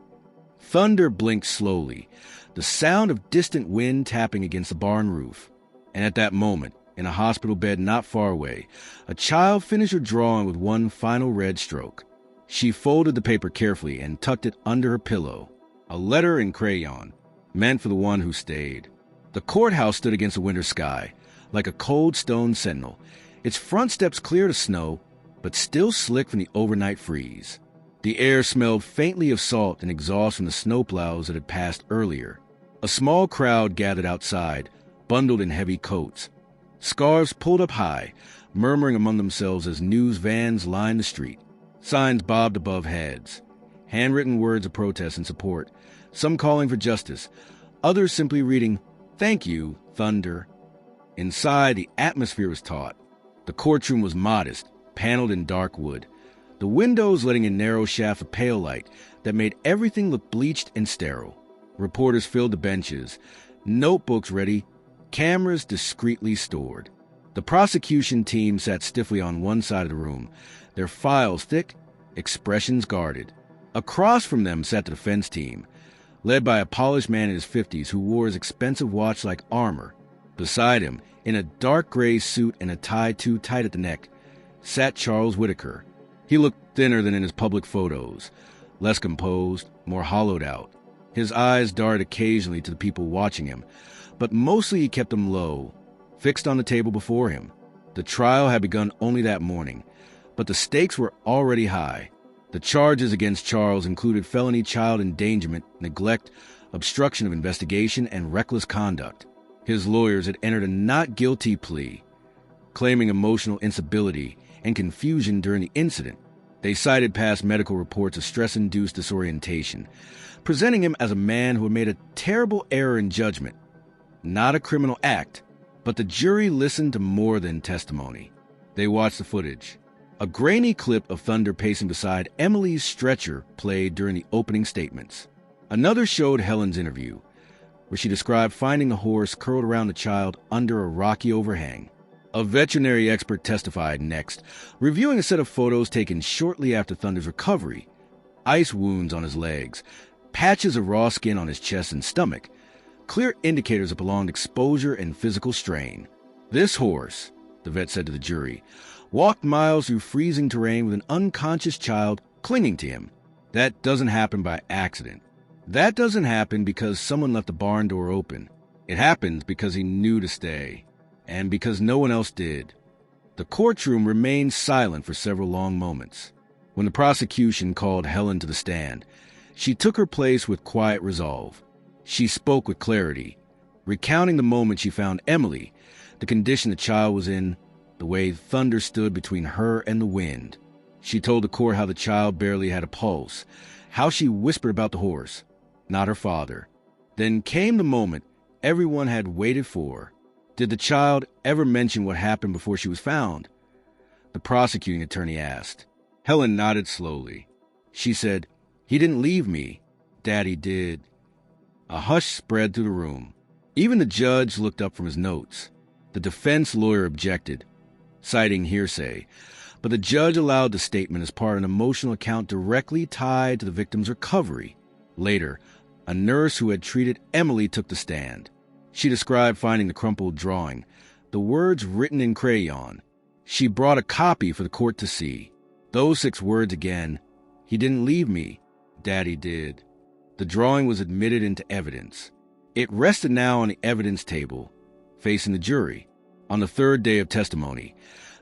Thunder blinked slowly, the sound of distant wind tapping against the barn roof. And at that moment, in a hospital bed not far away, a child finished her drawing with one final red stroke. She folded the paper carefully and tucked it under her pillow. A letter in crayon, meant for the one who stayed. The courthouse stood against the winter sky, like a cold stone sentinel, its front steps clear of snow, but still slick from the overnight freeze. The air smelled faintly of salt and exhaust from the snowplows that had passed earlier. A small crowd gathered outside, bundled in heavy coats. Scarves pulled up high, murmuring among themselves as news vans lined the street. Signs bobbed above heads. Handwritten words of protest and support, some calling for justice, others simply reading, "Thank you, Thunder." Inside, the atmosphere was taut. The courtroom was modest, paneled in dark wood, the windows letting in narrow shafts of pale light that made everything look bleached and sterile. Reporters filled the benches, notebooks ready, cameras discreetly stored. The prosecution team sat stiffly on one side of the room, their files thick, expressions guarded. Across from them sat the defense team, led by a polished man in his 50s who wore his expensive watch like armor. Beside him, in a dark gray suit and a tie too tight at the neck, sat Charles Whitaker. He looked thinner than in his public photos, less composed, more hollowed out. His eyes darted occasionally to the people watching him, but mostly he kept them low, fixed on the table before him. The trial had begun only that morning, but the stakes were already high. The charges against Charles included felony child endangerment, neglect, obstruction of investigation, and reckless conduct. His lawyers had entered a not guilty plea, claiming emotional instability and confusion during the incident. They cited past medical reports of stress-induced disorientation, presenting him as a man who had made a terrible error in judgment. Not a criminal act, but the jury listened to more than testimony. They watched the footage. A grainy clip of Thunder pacing beside Emily's stretcher played during the opening statements. Another showed Helen's interview, where she described finding a horse curled around the child under a rocky overhang. A veterinary expert testified next, reviewing a set of photos taken shortly after Thunder's recovery. Ice wounds on his legs, patches of raw skin on his chest and stomach, clear indicators of prolonged exposure and physical strain. "This horse," the vet said to the jury, "walked miles through freezing terrain with an unconscious child clinging to him. That doesn't happen by accident. That doesn't happen because someone left the barn door open. It happens because he knew to stay, and because no one else did." The courtroom remained silent for several long moments. When the prosecution called Helen to the stand, she took her place with quiet resolve. She spoke with clarity, recounting the moment she found Emily, the condition the child was in, the way Thunder stood between her and the wind. She told the court how the child barely had a pulse, how she whispered about the horse, not her father. Then came the moment everyone had waited for. Did the child ever mention what happened before she was found? The prosecuting attorney asked. Helen nodded slowly. She said, He didn't leave me. Daddy did. A hush spread through the room. Even the judge looked up from his notes. The defense lawyer objected, citing hearsay, but the judge allowed the statement as part of an emotional account directly tied to the victim's recovery. Later, a nurse who had treated Emily took the stand. She described finding the crumpled drawing, the words written in crayon. She brought a copy for the court to see. Those 6 words again. He didn't leave me. Daddy did. The drawing was admitted into evidence. It rested now on the evidence table, facing the jury. On the 3rd day of testimony,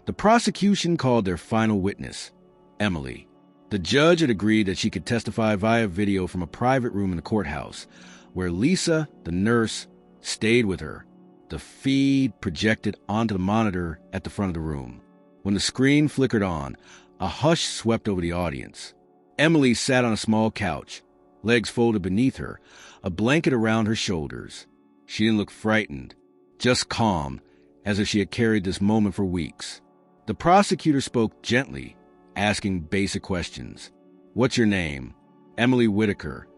the prosecution called their final witness, Emily. The judge had agreed that she could testify via video from a private room in the courthouse, where Lisa, the nurse, stayed with her. The feed projected onto the monitor at the front of the room. When the screen flickered on, a hush swept over the audience. Emily sat on a small couch, legs folded beneath her, a blanket around her shoulders. She didn't look frightened, just calm, as if she had carried this moment for weeks. The prosecutor spoke gently, asking basic questions. What's your name? Emily Whitaker.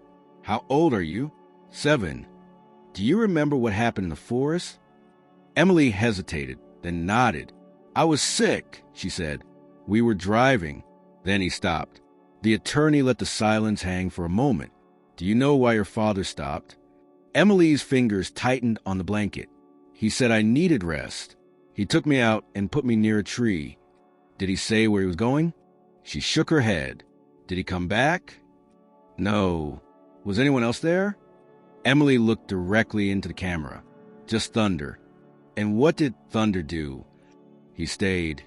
How old are you? 7. Do you remember what happened in the forest? Emily hesitated, then nodded. I was sick, she said. We were driving. Then he stopped. The attorney let the silence hang for a moment. Do you know why your father stopped? Emily's fingers tightened on the blanket. He said I needed rest. He took me out and put me near a tree. Did he say where he was going? She shook her head. Did he come back? No. Was anyone else there? Emily looked directly into the camera. Just Thunder. And what did Thunder do? He stayed.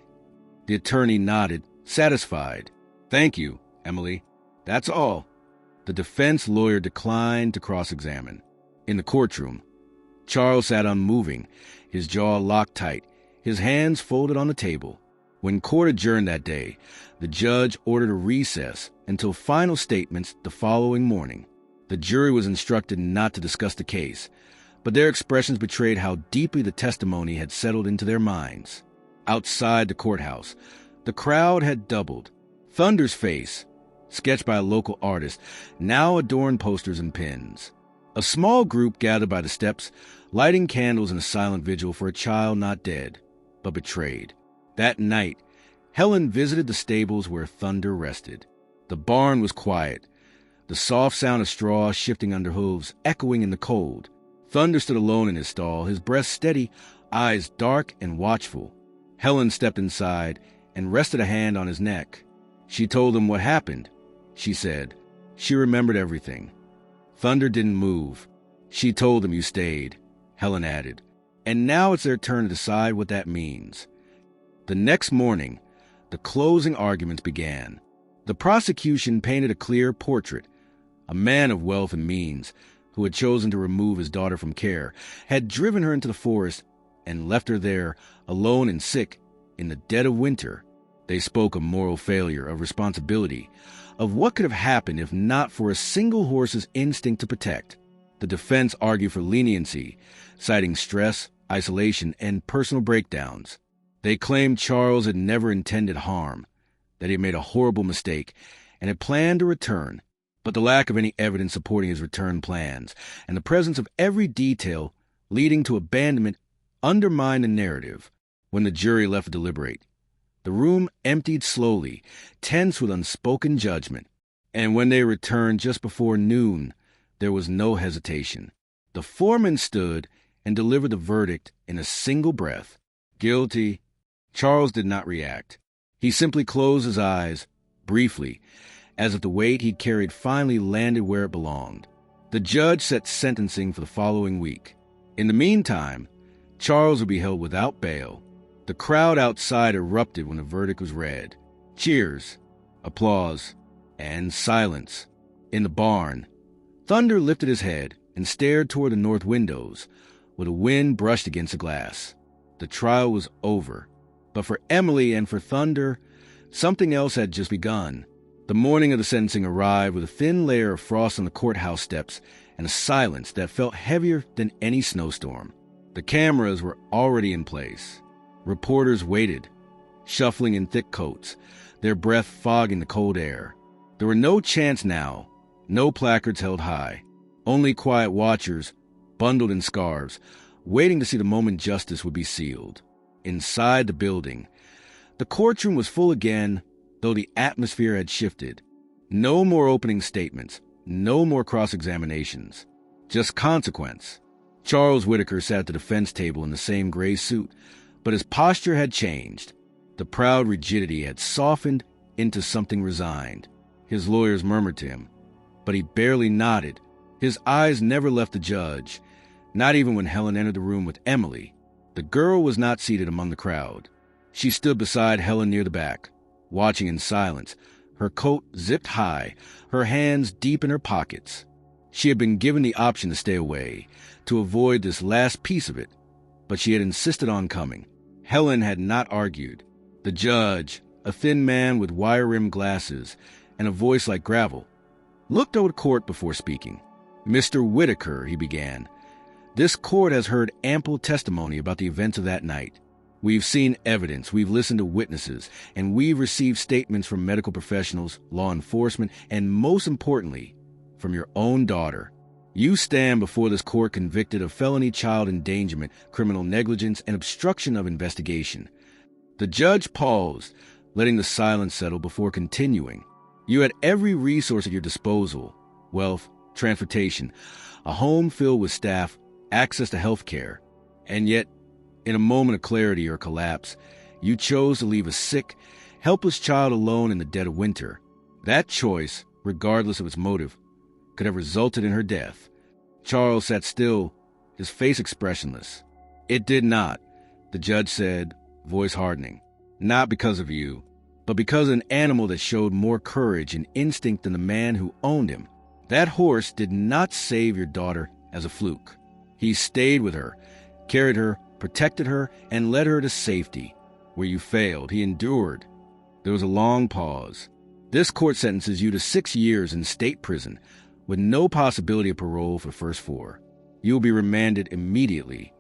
The attorney nodded, satisfied. Thank you, Emily. That's all. The defense lawyer declined to cross-examine. In the courtroom, Charles sat unmoving, his jaw locked tight, his hands folded on the table. When court adjourned that day, the judge ordered a recess until final statements the following morning. The jury was instructed not to discuss the case, but their expressions betrayed how deeply the testimony had settled into their minds. Outside the courthouse, the crowd had doubled. Thunder's face, sketched by a local artist, now adorned posters and pins. A small group gathered by the steps, lighting candles in a silent vigil for a child not dead, but betrayed. That night, Helen visited the stables where Thunder rested. The barn was quiet, the soft sound of straw shifting under hooves echoing in the cold. Thunder stood alone in his stall, his breast steady, eyes dark and watchful. Helen stepped inside and rested a hand on his neck. She told him what happened, she said. She remembered everything. Thunder didn't move. She told him you stayed, Helen added. And now it's their turn to decide what that means. The next morning, the closing arguments began. The prosecution painted a clear portrait. A man of wealth and means, who had chosen to remove his daughter from care, had driven her into the forest and left her there, alone and sick, in the dead of winter. They spoke of moral failure, of responsibility, of what could have happened if not for a single horse's instinct to protect. The defense argued for leniency, citing stress, isolation, and personal breakdowns. They claimed Charles had never intended harm, that he had made a horrible mistake, and had planned to return. But the lack of any evidence supporting his return plans, and the presence of every detail leading to abandonment, undermined the narrative. When the jury left to deliberate, the room emptied slowly, tense with unspoken judgment. And when they returned just before noon, there was no hesitation. The foreman stood and delivered the verdict in a single breath. Guilty. Charles did not react. He simply closed his eyes, briefly, as if the weight he'd carried finally landed where it belonged. The judge set sentencing for the following week. In the meantime, Charles would be held without bail. The crowd outside erupted when the verdict was read. Cheers, applause, and silence. In the barn, Thunder lifted his head and stared toward the north windows, where the wind brushed against the glass. The trial was over, but for Emily and for Thunder, something else had just begun. The morning of the sentencing arrived with a thin layer of frost on the courthouse steps and a silence that felt heavier than any snowstorm. The cameras were already in place. Reporters waited, shuffling in thick coats, their breath fogging the cold air. There were no chants now No placards held high. Only quiet watchers, bundled in scarves, waiting to see the moment justice would be sealed. Inside the building, the courtroom was full again, though the atmosphere had shifted. No more opening statements, no more cross-examinations. Just consequence. Charles Whitaker sat at the defense table in the same gray suit, but his posture had changed. The proud rigidity had softened into something resigned. His lawyers murmured to him, but he barely nodded. His eyes never left the judge, not even when Helen entered the room with Emily. The girl was not seated among the crowd. She stood beside Helen near the back, watching in silence, her coat zipped high, her hands deep in her pockets. She had been given the option to stay away, to avoid this last piece of it, but she had insisted on coming. Helen had not argued. The judge, a thin man with wire-rimmed glasses and a voice like gravel, looked over the court before speaking. "Mr. Whitaker," he began, "this court has heard ample testimony about the events of that night. We've seen evidence, we've listened to witnesses, and we've received statements from medical professionals, law enforcement, and most importantly, from your own daughter. You stand before this court convicted of felony child endangerment, criminal negligence, and obstruction of investigation." The judge paused, letting the silence settle before continuing. "You had every resource at your disposal: wealth, transportation, a home filled with staff, access to health care. And yet, in a moment of clarity or collapse, you chose to leave a sick, helpless child alone in the dead of winter. That choice, regardless of its motive, could have resulted in her death." Charles sat still, his face expressionless. "It did not," the judge said, voice hardening. "Not because of you, but because of an animal that showed more courage and instinct than the man who owned him. That horse did not save your daughter as a fluke. He stayed with her, carried her, protected her, and led her to safety. Where you failed, he endured." There was a long pause. "This court sentences you to 6 years in state prison, with no possibility of parole for the first 4. You will be remanded immediately."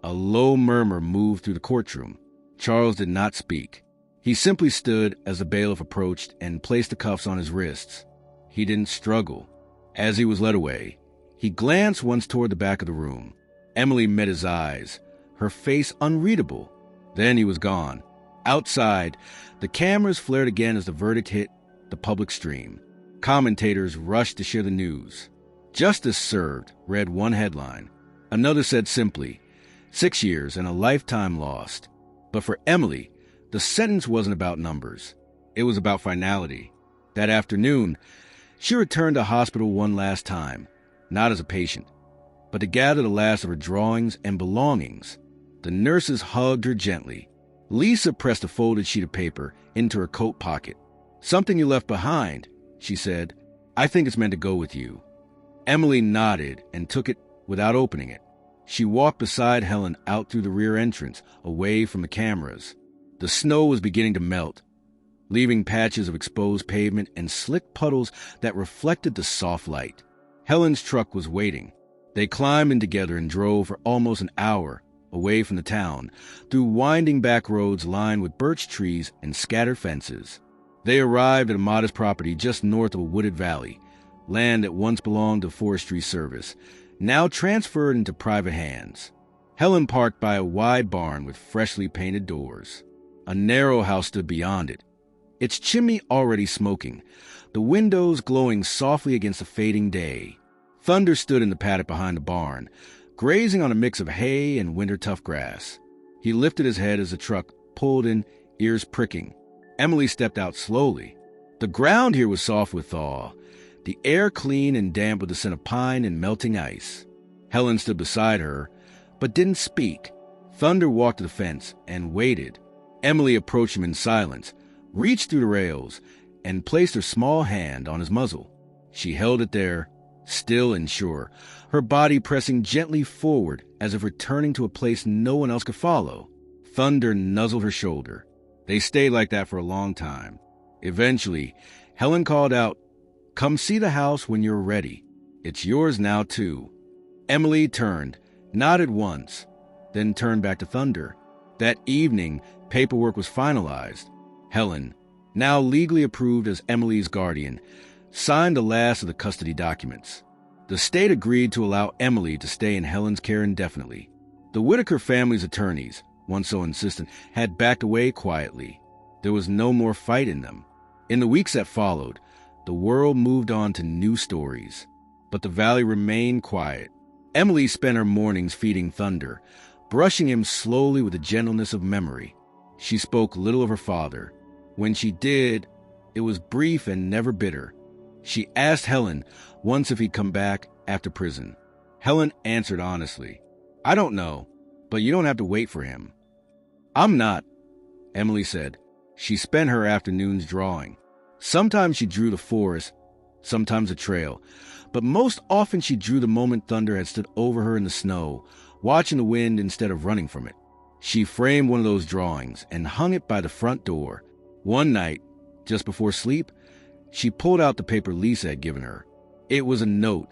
A low murmur moved through the courtroom. Charles did not speak. He simply stood as the bailiff approached and placed the cuffs on his wrists. He didn't struggle. As he was led away, he glanced once toward the back of the room. Emily met his eyes, her face unreadable. Then he was gone. Outside, the cameras flared again as the verdict hit the public stream. Commentators rushed to share the news. "Justice served," read one headline. Another said simply, 6 years and a lifetime lost. But for Emily, the sentence wasn't about numbers. It was about finality. That afternoon, she returned to hospital one last time, not as a patient, but to gather the last of her drawings and belongings. The nurses hugged her gently. Lisa pressed a folded sheet of paper into her coat pocket. "Something you left behind," she said. "I think it's meant to go with you." Emily nodded and took it without opening it. She walked beside Helen out through the rear entrance, away from the cameras. The snow was beginning to melt, leaving patches of exposed pavement and slick puddles that reflected the soft light. Helen's truck was waiting. They climbed in together and drove for almost an hour, away from the town, through winding back roads lined with birch trees and scattered fences. They arrived at a modest property just north of a wooded valley, land that once belonged to Forestry Service, now transferred into private hands. Helen parked by a wide barn with freshly painted doors. A narrow house stood beyond it, its chimney already smoking, the windows glowing softly against the fading day. Thunder stood in the paddock behind the barn, grazing on a mix of hay and winter-tough grass. He lifted his head as the truck pulled in, ears pricking. Emily stepped out slowly. The ground here was soft with thaw, the air clean and damp with the scent of pine and melting ice. Helen stood beside her, but didn't speak. Thunder walked to the fence and waited. Emily approached him in silence, reached through the rails, and placed her small hand on his muzzle. She held it there, still and sure, her body pressing gently forward as if returning to a place no one else could follow. Thunder nuzzled her shoulder. They stayed like that for a long time. Eventually, Helen called out, "Come see the house when you're ready. It's yours now, too." Emily turned, nodded once, then turned back to Thunder. That evening, paperwork was finalized. Helen, now legally approved as Emily's guardian, signed the last of the custody documents. The state agreed to allow Emily to stay in Helen's care indefinitely. The Whitaker family's attorneys, once so insistent, had backed away quietly. There was no more fight in them. In the weeks that followed, the world moved on to new stories. But the valley remained quiet. Emily spent her mornings feeding Thunder, brushing him slowly with the gentleness of memory. She spoke little of her father. When she did, it was brief and never bitter. She asked Helen once if he'd come back after prison. Helen answered honestly, "I don't know, but you don't have to wait for him." "I'm not," Emily said. She spent her afternoons drawing. Sometimes she drew the forest, sometimes a trail, but most often she drew the moment Thunder had stood over her in the snow, watching the wind instead of running from it. She framed one of those drawings and hung it by the front door. One night, just before sleep, she pulled out the paper Lisa had given her. It was a note,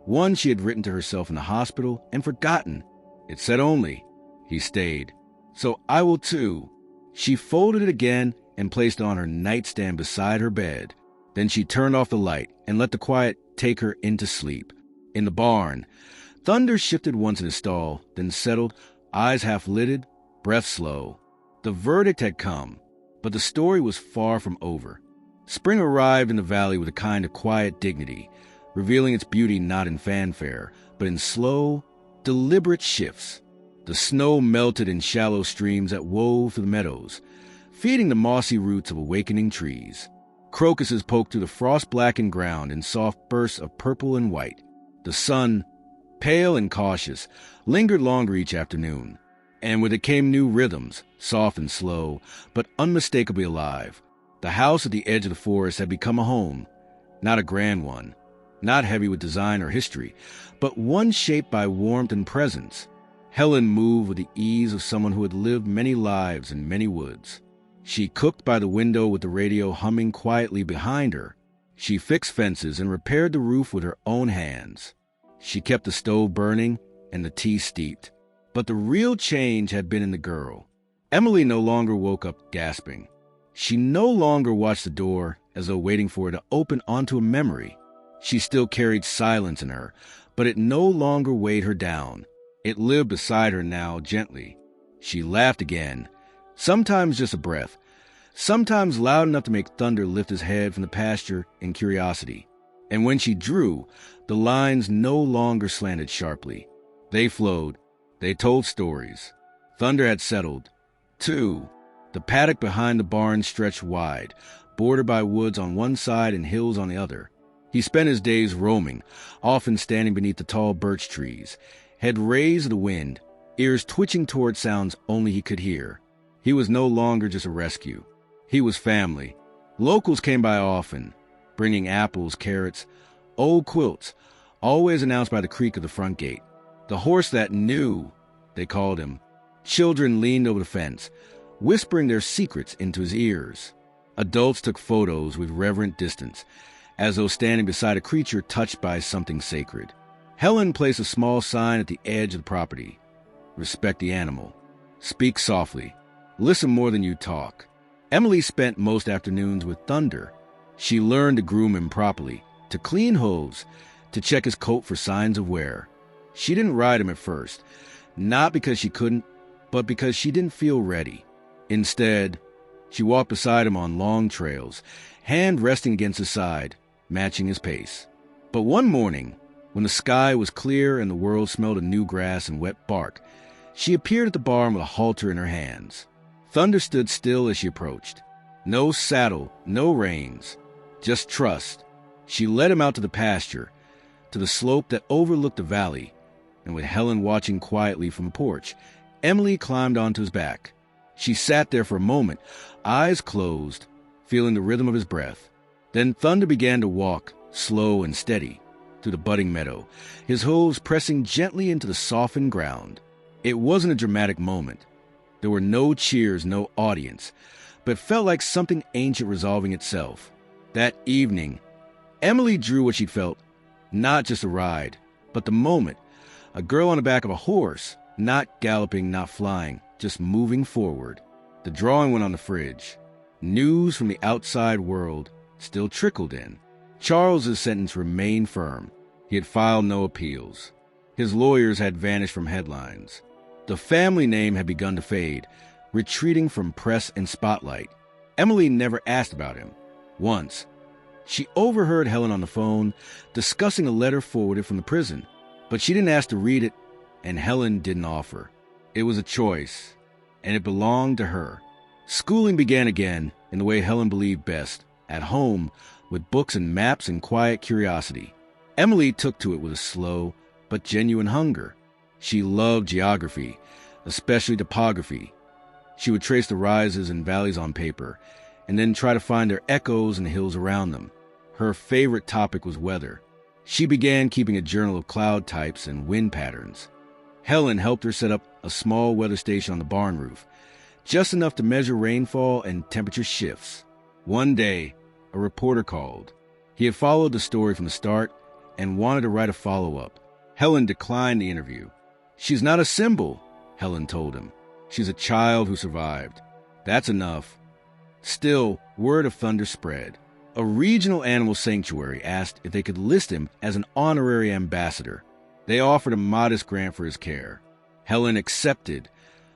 one she had written to herself in the hospital and forgotten. It said only, "He stayed. So I will too." She folded it again and placed it on her nightstand beside her bed. Then she turned off the light and let the quiet take her into sleep. In the barn, Thunder shifted once in his stall, then settled, eyes half-lidded, breath slow. The verdict had come, but the story was far from over. Spring arrived in the valley with a kind of quiet dignity, revealing its beauty not in fanfare, but in slow, deliberate shifts. The snow melted in shallow streams that wove through the meadows, feeding the mossy roots of awakening trees. Crocuses poked through the frost-blackened ground in soft bursts of purple and white. The sun, pale and cautious, lingered longer each afternoon, and with it came new rhythms, soft and slow, but unmistakably alive. The house at the edge of the forest had become a home, not a grand one, not heavy with design or history, but one shaped by warmth and presence. Helen moved with the ease of someone who had lived many lives in many woods. She cooked by the window with the radio humming quietly behind her. She fixed fences and repaired the roof with her own hands. She kept the stove burning and the tea steeped. But the real change had been in the girl. Emily no longer woke up gasping. She no longer watched the door as though waiting for it to open onto a memory. She still carried silence in her, but it no longer weighed her down. It lived beside her now, gently. She laughed again, sometimes just a breath, sometimes loud enough to make Thunder lift his head from the pasture in curiosity. And when she drew, the lines no longer slanted sharply. They flowed. They told stories. Thunder had settled, too. The paddock behind the barn stretched wide, bordered by woods on one side and hills on the other. He spent his days roaming, often standing beneath the tall birch trees, head raised to the wind, ears twitching toward sounds only he could hear. He was no longer just a rescue. He was family. Locals came by often, bringing apples, carrots, old quilts, always announced by the creak of the front gate. The horse that knew, they called him. Children leaned over the fence, whispering their secrets into his ears. Adults took photos with reverent distance, as though standing beside a creature touched by something sacred. Helen placed a small sign at the edge of the property. Respect the animal. Speak softly. Listen more than you talk. Emily spent most afternoons with Thunder. She learned to groom him properly, to clean hooves, to check his coat for signs of wear. She didn't ride him at first, not because she couldn't, but because she didn't feel ready. Instead, she walked beside him on long trails, hand resting against his side, matching his pace. But one morning, when the sky was clear and the world smelled of new grass and wet bark, she appeared at the barn with a halter in her hands. Thunder stood still as she approached. No saddle, no reins, just trust. She led him out to the pasture, to the slope that overlooked the valley, and with Helen watching quietly from the porch, Emily climbed onto his back. She sat there for a moment, eyes closed, feeling the rhythm of his breath. Then Thunder began to walk, slow and steady, through the budding meadow, his hooves pressing gently into the softened ground. It wasn't a dramatic moment. There were no cheers, no audience, but it felt like something ancient resolving itself. That evening, Emily drew what she'd felt, not just a ride, but the moment. A girl on the back of a horse, not galloping, not flying, just moving forward. The drawing went on the fridge. News from the outside world still trickled in. Charles's sentence remained firm. He had filed no appeals. His lawyers had vanished from headlines. The family name had begun to fade, retreating from press and spotlight. Emily never asked about him. Once, she overheard Helen on the phone discussing a letter forwarded from the prison, but she didn't ask to read it, and Helen didn't offer. It was a choice, and it belonged to her. Schooling began again in the way Helen believed best, at home, with books and maps and quiet curiosity. Emily took to it with a slow but genuine hunger. She loved geography, especially topography. She would trace the rises and valleys on paper, and then try to find their echoes in the hills around them. Her favorite topic was weather. She began keeping a journal of cloud types and wind patterns. Helen helped her set up a small weather station on the barn roof, just enough to measure rainfall and temperature shifts. One day, a reporter called. He had followed the story from the start and wanted to write a follow-up. Helen declined the interview. "She's not a symbol," Helen told him. "She's a child who survived. That's enough." Still, word of Thunder spread. A regional animal sanctuary asked if they could list him as an honorary ambassador. They offered a modest grant for his care. Helen accepted,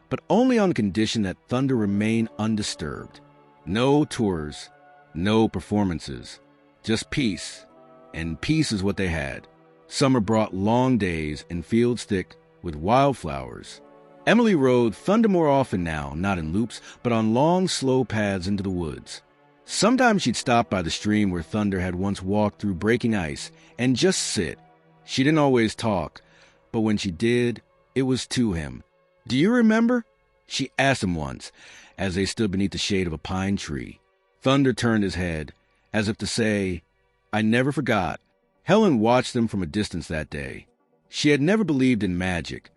but only on condition that Thunder remain undisturbed. No tours, no performances, just peace. And peace is what they had. Summer brought long days and fields thick with wildflowers. Emily rode Thunder more often now, not in loops, but on long, slow paths into the woods. Sometimes she'd stop by the stream where Thunder had once walked through breaking ice and just sit. She didn't always talk, but when she did, it was to him. "Do you remember?" she asked him once, as they stood beneath the shade of a pine tree. Thunder turned his head, as if to say, "I never forgot." Helen watched them from a distance that day. She had never believed in magic,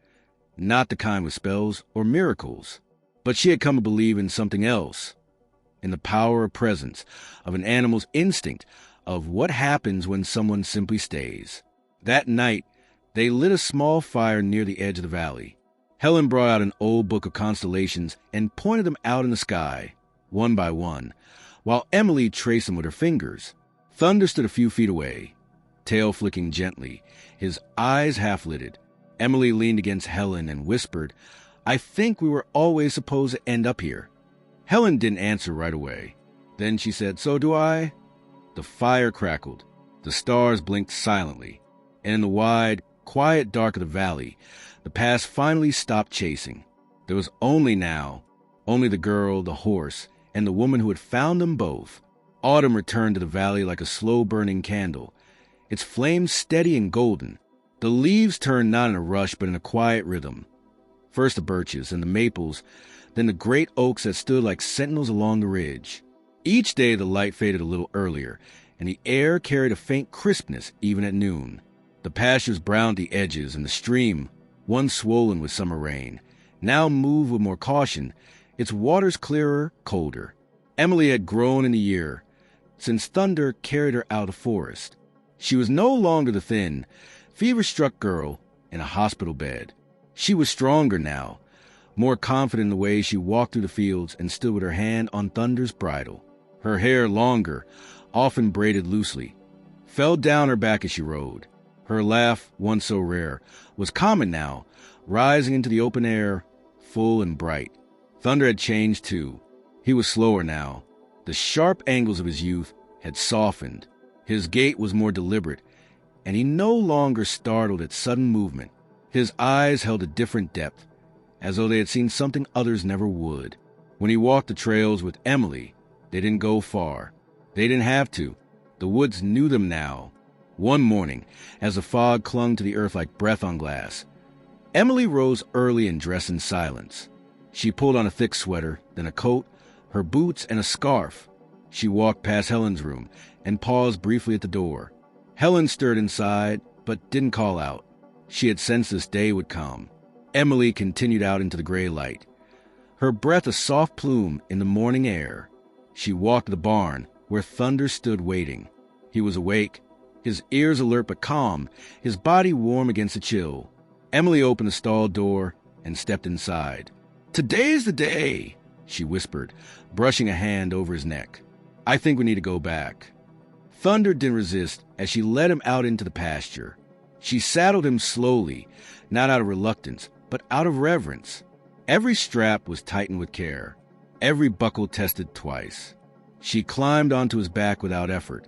not the kind with spells or miracles, but she had come to believe in something else, in the power of presence, of an animal's instinct, of what happens when someone simply stays. That night, they lit a small fire near the edge of the valley. Helen brought out an old book of constellations and pointed them out in the sky, one by one, while Emily traced them with her fingers. Thunder stood a few feet away, tail flicking gently, his eyes half-lidded. Emily leaned against Helen and whispered, "I think we were always supposed to end up here." Helen didn't answer right away. Then she said, "So do I." The fire crackled. The stars blinked silently. And in the wide, quiet dark of the valley, the past finally stopped chasing. There was only the girl, the horse, and the woman who had found them both. Autumn returned to the valley like a slow-burning candle, its flames steady and golden. The leaves turned not in a rush but in a quiet rhythm. First the birches and the maples, then the great oaks that stood like sentinels along the ridge. Each day the light faded a little earlier, and the air carried a faint crispness even at noon. The pastures browned the edges, and the stream, once swollen with summer rain, now moved with more caution, its waters clearer, colder. Emily had grown in the year, since Thunder carried her out of the forest. She was no longer the thin, fever-struck girl in a hospital bed. She was stronger now, more confident in the way she walked through the fields and stood with her hand on Thunder's bridle. Her hair, longer, often braided loosely, fell down her back as she rode. Her laugh, once so rare, was common now, rising into the open air, full and bright. Thunder had changed too. He was slower now. The sharp angles of his youth had softened. His gait was more deliberate, and he no longer startled at sudden movement. His eyes held a different depth, as though they had seen something others never would. When he walked the trails with Emily, they didn't go far. They didn't have to. The woods knew them now. One morning, as the fog clung to the earth like breath on glass, Emily rose early and dressed in silence. She pulled on a thick sweater, then a coat, her boots, and a scarf. She walked past Helen's room and paused briefly at the door. Helen stirred inside, but didn't call out. She had sensed this day would come. Emily continued out into the gray light, her breath a soft plume in the morning air. She walked to the barn, where Thunder stood waiting. He was awake, his ears alert but calm, his body warm against the chill. Emily opened the stall door and stepped inside. "Today's the day," she whispered, brushing a hand over his neck. "I think we need to go back." Thunder didn't resist as she led him out into the pasture. She saddled him slowly, not out of reluctance, but out of reverence. Every strap was tightened with care, every buckle tested twice. She climbed onto his back without effort,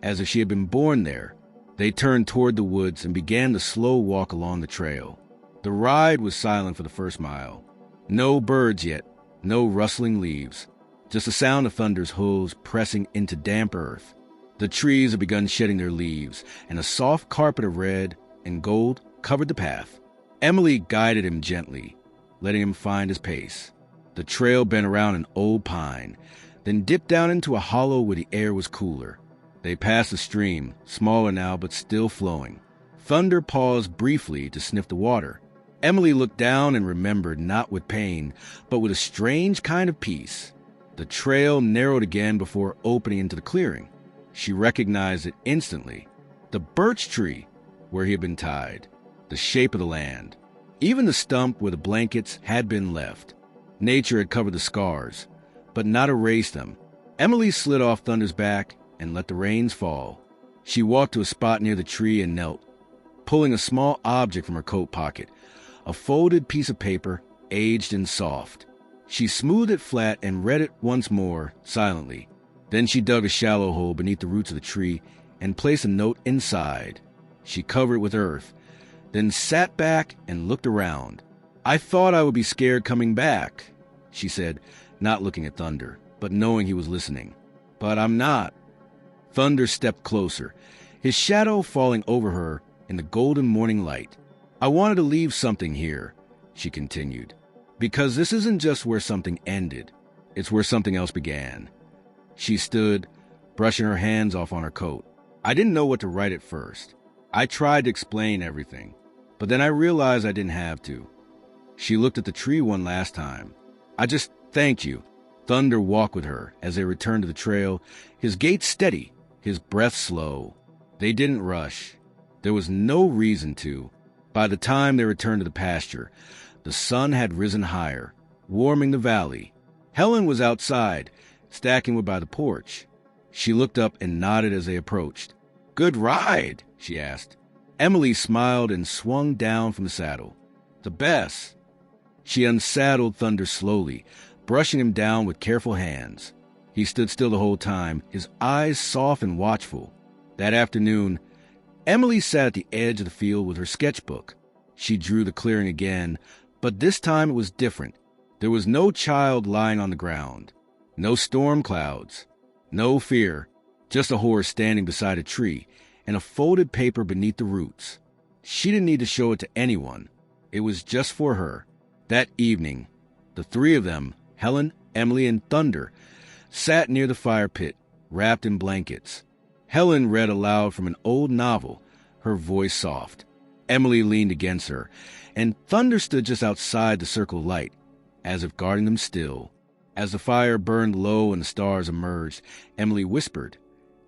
as if she had been born there. They turned toward the woods and began the slow walk along the trail. The ride was silent for the first mile. No birds yet, no rustling leaves, just the sound of Thunder's hooves pressing into damp earth. The trees had begun shedding their leaves, and a soft carpet of red and gold covered the path. Emily guided him gently, letting him find his pace. The trail bent around an old pine, then dipped down into a hollow where the air was cooler. They passed a stream, smaller now but still flowing. Thunder paused briefly to sniff the water. Emily looked down and remembered, not with pain, but with a strange kind of peace. The trail narrowed again before opening into the clearing. She recognized it instantly. The birch tree where he had been tied, the shape of the land, even the stump where the blankets had been left. Nature had covered the scars, but not erased them. Emily slid off Thunder's back and let the reins fall. She walked to a spot near the tree and knelt, pulling a small object from her coat pocket, a folded piece of paper, aged and soft. She smoothed it flat and read it once more, silently. Then she dug a shallow hole beneath the roots of the tree and placed a note inside. She covered it with earth, then sat back and looked around. "I thought I would be scared coming back," she said, not looking at Thunder, but knowing he was listening. "But I'm not." Thunder stepped closer, his shadow falling over her in the golden morning light. "I wanted to leave something here," she continued, "because this isn't just where something ended. It's where something else began." She stood, brushing her hands off on her coat. "I didn't know what to write at first. I tried to explain everything, but then I realized I didn't have to." She looked at the tree one last time. "I just thanked you." Thunder walked with her as they returned to the trail, his gait steady, his breath slow. They didn't rush. There was no reason to. By the time they returned to the pasture, the sun had risen higher, warming the valley. Helen was outside, stacking wood by the porch. She looked up and nodded as they approached. "Good ride?" she asked. Emily smiled and swung down from the saddle. "The best." She unsaddled Thunder slowly, brushing him down with careful hands. He stood still the whole time, his eyes soft and watchful. That afternoon, Emily sat at the edge of the field with her sketchbook. She drew the clearing again, but this time it was different. There was no child lying on the ground, no storm clouds, no fear, just a horse standing beside a tree and a folded paper beneath the roots. She didn't need to show it to anyone. It was just for her. That evening, the three of them, Helen, Emily, and Thunder, sat near the fire pit, wrapped in blankets. Helen read aloud from an old novel, her voice soft. Emily leaned against her, and Thunder stood just outside the circle of light, as if guarding them still. As the fire burned low and the stars emerged, Emily whispered,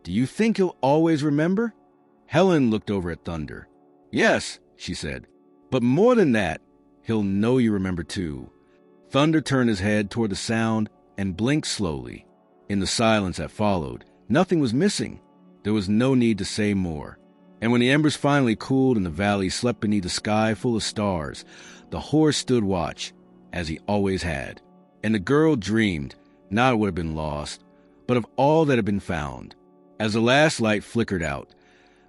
"Do you think he'll always remember?" Helen looked over at Thunder. "Yes," she said, "but more than that, he'll know you remember too." Thunder turned his head toward the sound and blinked slowly. In the silence that followed, nothing was missing. There was no need to say more. And when the embers finally cooled and the valley slept beneath a sky full of stars, the horse stood watch, as he always had. And the girl dreamed, not of what had been lost, but of all that had been found. As the last light flickered out,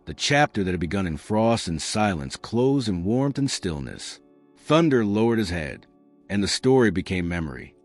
the chapter that had begun in frost and silence closed in warmth and stillness. Thunder lowered his head, and the story became memory.